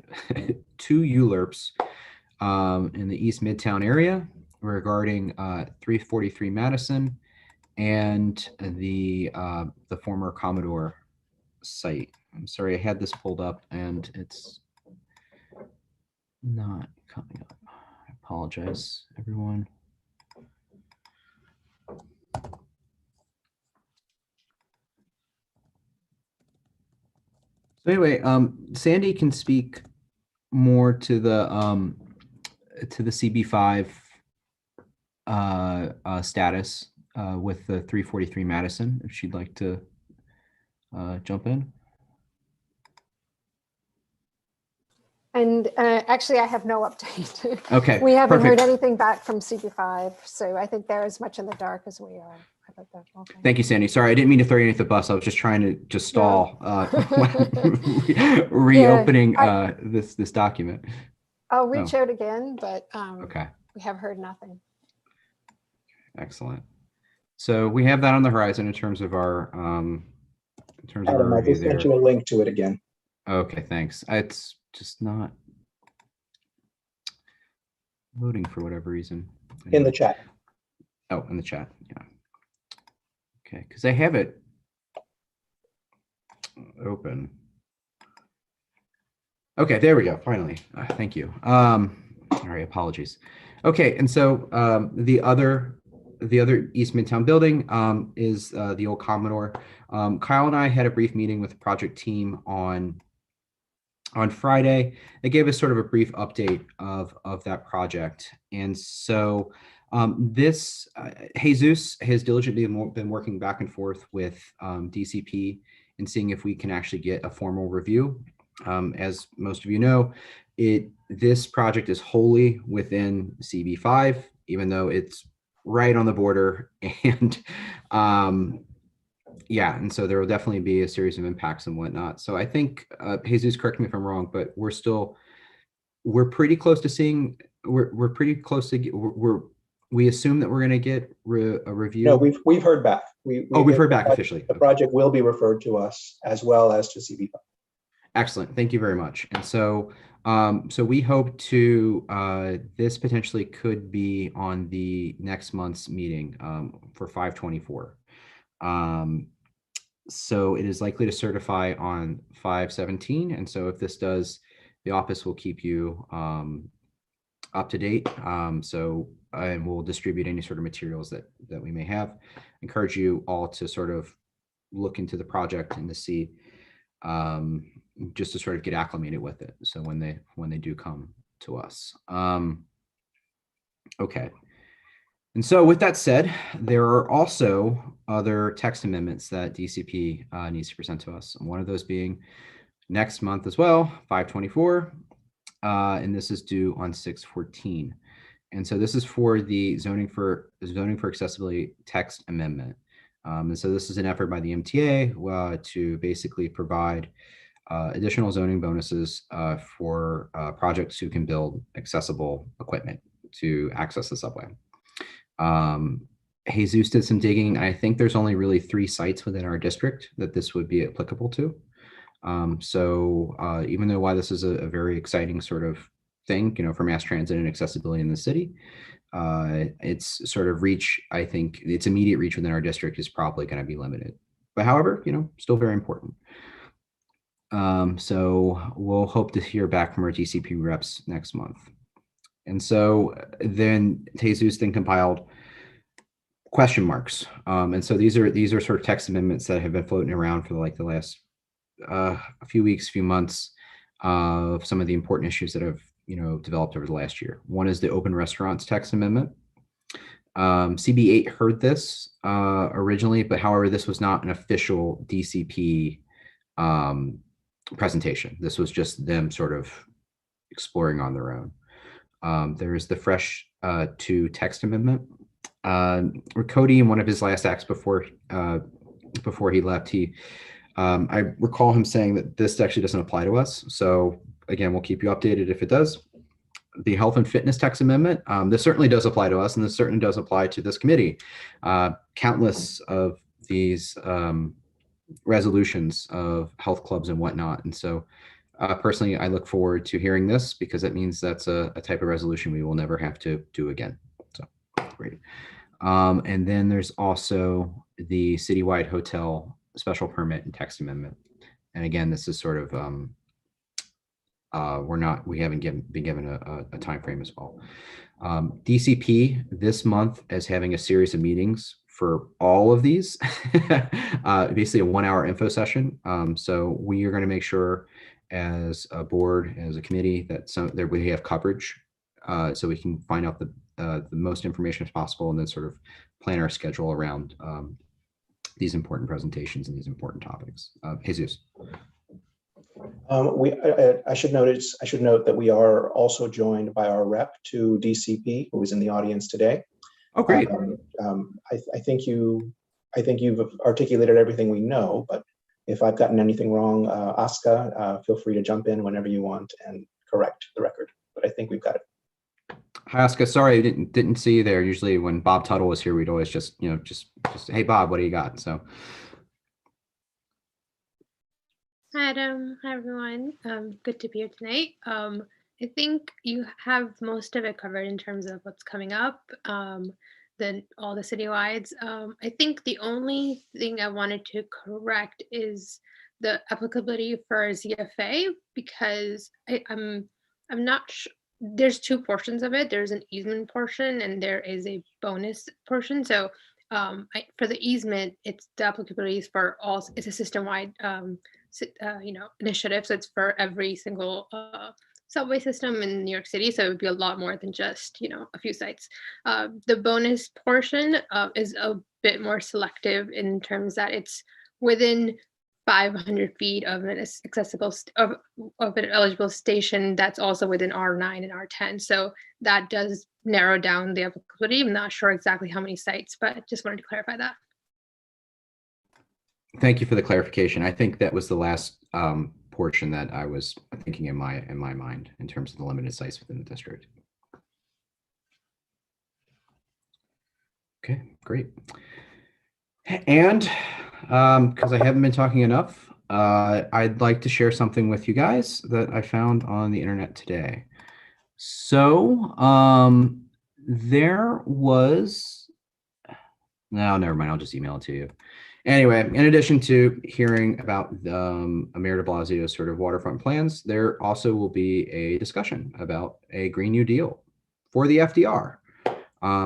Speaker 2: 2 ULURPs in the East Midtown area regarding 343 Madison and the former Commodore site. I'm sorry, I had this pulled up and it's not coming up. I apologize, everyone. So anyway, Sandy can speak more to the CB5 status with the 343 Madison, if she'd like to jump in.
Speaker 4: And actually, I have no update.
Speaker 2: Okay,
Speaker 4: We haven't
Speaker 2: perfect.
Speaker 4: heard anything back from CB5, so I think they're as much in the dark as we are about that whole thing.
Speaker 2: Thank you, Sandy. Sorry, I didn't mean to throw you underneath the bus. I was just trying to just stall reopening this document.
Speaker 4: I'll reach out again, but
Speaker 2: Okay.
Speaker 4: we have heard nothing.
Speaker 2: Excellent. So we have that on the horizon in terms of our
Speaker 6: Adam, I
Speaker 2: review
Speaker 6: just sent
Speaker 2: there.
Speaker 6: you a link to it again.
Speaker 2: Okay, thanks. It's just not loading for whatever reason.
Speaker 6: In the chat.
Speaker 2: Oh, in the chat. Yeah. Okay, because I have it open. Okay, there we go. Finally, thank you. All right, apologies. Okay, and so the other East Midtown building is the old Commodore. Kyle and I had a brief meeting with the project team on Friday. They gave us sort of a brief update of that project, and so this Jesus has diligently been working back and forth with DCP and seeing if we can actually get a formal review. As most of you know, this project is wholly within CB5, even though it's right on the border, and yeah, and so there will definitely be a series of impacts and whatnot. So I think Jesus, correct me if I'm wrong, but we're pretty close to seeing. We're pretty close to. We assume that we're going to get a review.
Speaker 6: No, we've heard back.
Speaker 2: We've heard back officially.
Speaker 6: The project will be referred to us as well as to CB5.
Speaker 2: Excellent. Thank you very much. And so, so we hope to, this potentially could be on the next month's meeting for 5/24. So it is likely to certify on 5/17. And so if this does, the office will keep you up to date. And we'll distribute any sort of materials that we may have. Encourage you all to sort of look into the project and to see, just to sort of get acclimated with it. So when they do come to us. Okay. And so with that said, there are also other text amendments that DCP needs to present to us. One of those being next month as well, 5/24. And this is due on 6/14. And so this is for the zoning for accessibility text amendment. And so this is an effort by the MTA to basically provide additional zoning bonuses for projects who can build accessible equipment to access the subway. Jesus did some digging. I think there's only really 3 sites within our district that this would be applicable to. So even though why this is a very exciting sort of thing, for mass transit and accessibility in the city, its sort of reach, I think its immediate reach within our district is probably going to be limited. But however, still very important. So we'll hope to hear back from our DCP reps next month. And so then Jesus then compiled question marks. And so these are sort of text amendments that have been floating around for like the last a few weeks, few months of some of the important issues that have developed over the last year. One is the open restaurants text amendment. CB8 heard this originally, but however, this was not an official DCP presentation. This was just them sort of exploring on their own. There is the fresh to text amendment. Cody, in one of his last acts before he left, I recall him saying that this actually doesn't apply to us. So again, we'll keep you updated if it does. The health and fitness text amendment, this certainly does apply to us, and this certainly does apply to this committee. Countless of these resolutions of health clubs and whatnot. And so personally, I look forward to hearing this because it means that's a type of resolution we will never have to do again. So great. And then there's also the citywide hotel special permit and text amendment. And again, this is sort of, we haven't been given a time frame as well. DCP this month is having a series of meetings for all of these, basically a 1-hour info session. So we are going to make sure as a board, as a committee, that we have coverage so we can find out the most information as possible and then sort of plan our schedule around these important presentations and these important topics. Jesus.
Speaker 6: I should note that we are also joined by our rep to DCP, who is in the audience today.
Speaker 2: Oh, great.
Speaker 6: I think you've articulated everything we know, but if I've gotten anything wrong, Aska, feel free to jump in whenever you want and correct the record. But I think we've got it.
Speaker 2: Hi, Aska. Sorry, I didn't see you there. Usually when Bob Tuttle was here, we'd always just hey, Bob, what do you got? So.
Speaker 13: Hi, Adam. Hi, everyone. Good to be here tonight. I think you have most of it covered in terms of what's coming up, then all the citywides. I think the only thing I wanted to correct is the applicability for ZFA, because I'm not sure. There's two portions of it. There's an easement portion and there is a bonus portion. So for the easement, it's the applicability is for all. It's a system-wide initiative. So it's for every single subway system in New York City. So it would be a lot more than just a few sites. The bonus portion is a bit more selective in terms that it's within 500 feet of an accessible of an eligible station that's also within R9 and R10. So that does narrow down the applicability. I'm not sure exactly how many sites, but just wanted to clarify that.
Speaker 2: Thank you for the clarification. I think that was the last portion that I was thinking in my mind in terms of the limited sites within the district. Okay, great. And because I haven't been talking enough, I'd like to share something with you guys that I found on the internet today. So there was, no, never mind. I'll just email it to you. Anyway, in addition to hearing about Mayor de Blasio's sort of waterfront plans, there also will be a discussion about a Green New Deal for the FDR.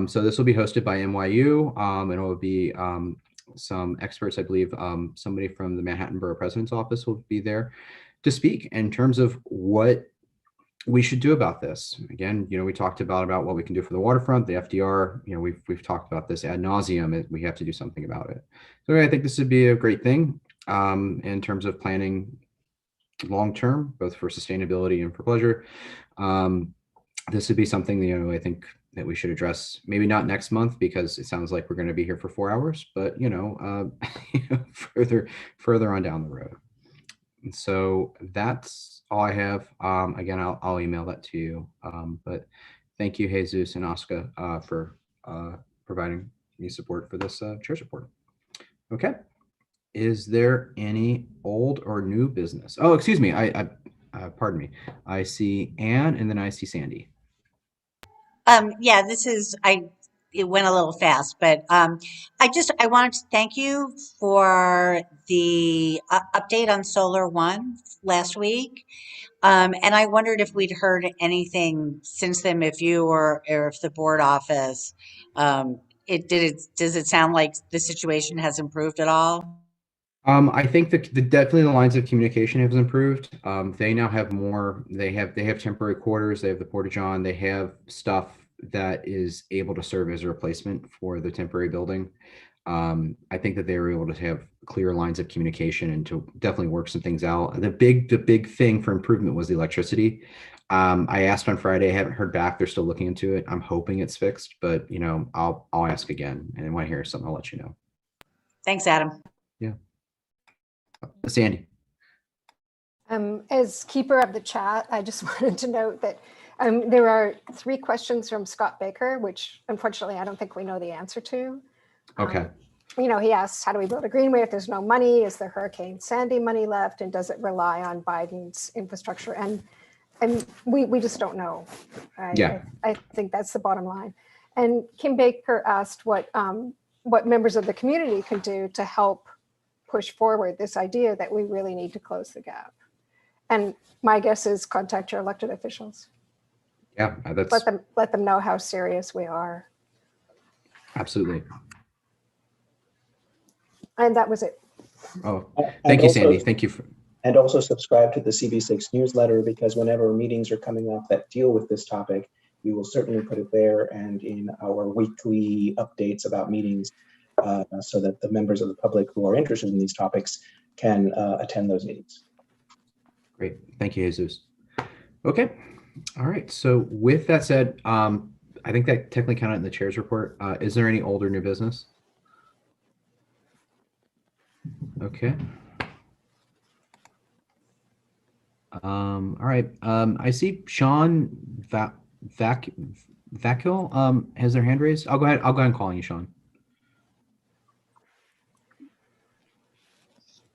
Speaker 2: So this will be hosted by NYU, and it will be some experts, I believe somebody from the Manhattan Borough President's Office will be there to speak in terms of what we should do about this. Again, we talked about what we can do for the waterfront, the FDR, we've talked about this ad nauseum. We have to do something about it. So I think this would be a great thing in terms of planning long-term, both for sustainability and for pleasure. This would be something, I think that we should address, maybe not next month, because it sounds like we're going to be here for 4 hours, but, further on down the road. And so that's all I have. Again, I'll email that to you. But thank you, Jesus and Oscar, for providing me support for this chair support. Okay. Is there any old or new business? Oh, excuse me. Pardon me. I see Anne and then I see Sandy.
Speaker 17: Yeah, it went a little fast, but I wanted to thank you for the update on Solar One last week. And I wondered if we'd heard anything since then, if you or if the board office, does it sound like the situation has improved at all?
Speaker 2: I think definitely the lines of communication have improved. They now have more. They have temporary quarters. They have the porta-john. They have stuff that is able to serve as a replacement for the temporary building. I think that they were able to have clear lines of communication and to definitely work some things out. The big thing for improvement was the electricity. I asked on Friday. I haven't heard back. They're still looking into it. I'm hoping it's fixed, but I'll ask again. And when I hear something, I'll let you know.
Speaker 17: Thanks, Adam.
Speaker 2: Yeah. Sandy.
Speaker 4: As keeper of the chat, I just wanted to note that there are 3 questions from Scott Baker, which unfortunately I don't think we know the answer to.
Speaker 2: Okay.
Speaker 4: He asks, how do we build a greenway if there's no money? Is there Hurricane Sandy money left? And does it rely on Biden's infrastructure? And we just don't know.
Speaker 2: Yeah.
Speaker 4: I think that's the bottom line. And Kim Baker asked what members of the community can do to help push forward this idea that we really need to close the gap. And my guess is contact your elected officials.
Speaker 2: Yeah, that's
Speaker 4: Let them know how serious we are.
Speaker 2: absolutely.
Speaker 4: And that was it.
Speaker 2: Oh, thank you,
Speaker 6: also,
Speaker 2: Sandy. Thank you for.
Speaker 6: And also subscribe to the CB6 newsletter, because whenever meetings are coming up that deal with this topic, we will certainly put it there and in our weekly updates about meetings, so that the members of the public who are interested in these topics can attend those meetings.
Speaker 2: Great. Thank you, Jesus. Okay. All right. So with that said, I think that technically counted in the chair's report. Is there any old or new business? Okay. All right. I see Sean Vakil has their hand raised. I'll go ahead and call on you, Sean.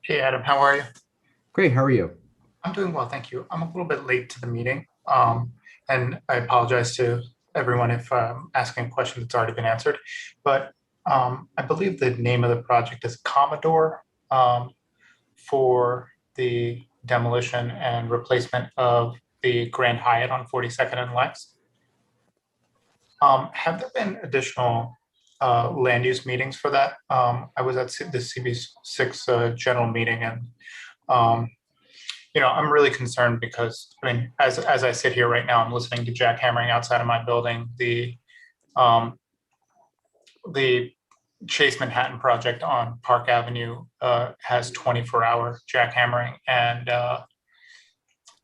Speaker 15: Hey, Adam, how are you?
Speaker 2: Great. How are you?
Speaker 15: I'm doing well, thank you. I'm a little bit late to the meeting, and I apologize to everyone if I'm asking a question that's already been answered. But I believe the name of the project is Commodore, for the demolition and replacement of the Grand Hyatt on 42nd and Lex. Have there been additional land use meetings for that? I was at the CB6 general meeting, and I'm really concerned because, I mean, as I sit here right now, I'm listening to jackhammering outside of my building. The Chase Manhattan project on Park Avenue has 24-hour jackhammering, and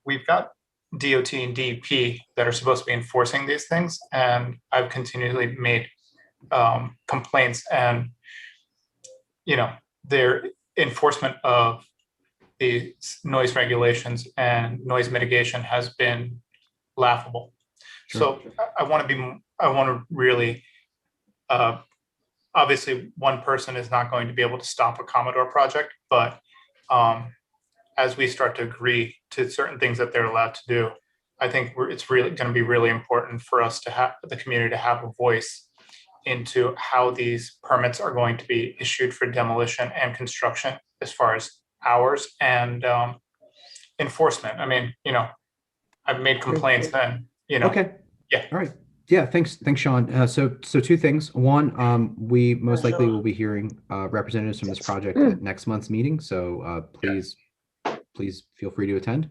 Speaker 15: we've got DOT and DEP that are supposed to be enforcing these things, and I've continually made complaints, and their enforcement of the noise regulations and noise mitigation has been laughable.
Speaker 2: Sure.
Speaker 15: So I want to really, obviously one person is not going to be able to stop a Commodore project, but as we start to agree to certain things that they're allowed to do, I think it's really going to be really important for us to have the community to have a voice into how these permits are going to be issued for demolition and construction, as far as hours and enforcement. I mean, I've made complaints then,
Speaker 2: Okay.
Speaker 15: Yeah.
Speaker 2: All right. Yeah. Thanks, Sean. So 2 things. One, we most likely will be hearing representatives from this project at next month's meeting. So please feel free to attend.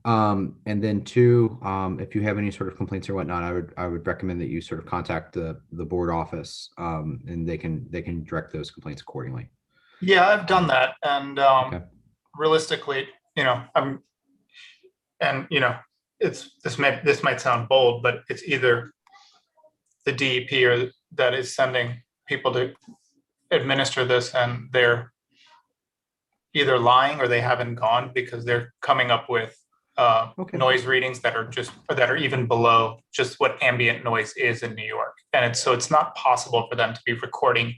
Speaker 2: And then 2, if you have any sort of complaints or whatnot, I would recommend that you sort of contact the board office, and they can direct those complaints accordingly.
Speaker 15: Yeah, I've done that, and realistically, this might sound bold, but it's either the DEP or that is sending people to administer this, and they're either lying or they haven't gone, because they're coming up with noise readings that are even below just what ambient noise is in New York, and it's not possible for them to be recording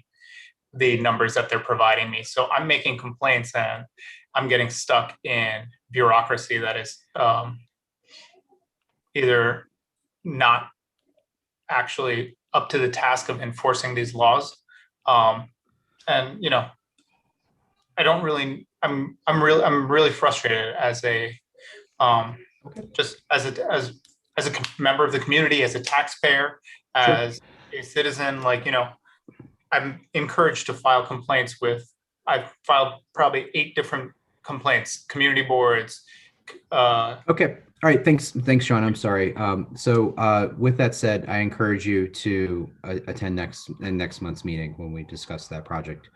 Speaker 15: the numbers that they're providing me. So I'm making complaints and I'm getting stuck in bureaucracy that is either not actually up to the task of enforcing these laws. And you know, I don't really, I'm really frustrated as a just as a member of the community, as a taxpayer, as a citizen. Like, you know, I'm encouraged to file complaints with. I've filed probably 8 different complaints, community boards.
Speaker 2: Okay. All right. Thanks, Sean. I'm sorry. So with that said, I encourage you to attend next month's meeting when we discuss that project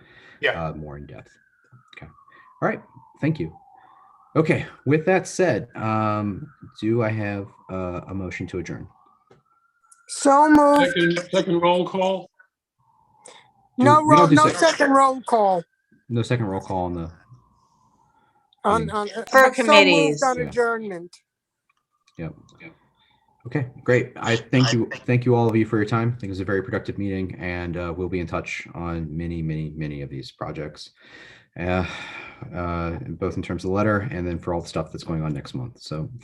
Speaker 2: more in depth. Okay. All right. Thank you. Okay. With that said, do I have a motion to adjourn?
Speaker 11: So moved.
Speaker 18: Second roll call.
Speaker 11: No second roll call.
Speaker 2: No second roll call on the.
Speaker 17: For
Speaker 11: but
Speaker 17: committees.
Speaker 11: So moved on adjournment.
Speaker 2: Yep. Okay, great. I thank you all of you for your time. I think it was a very productive meeting, and we'll be in touch on many of these projects, both in terms of the letter and then for all the stuff that's going on next month. So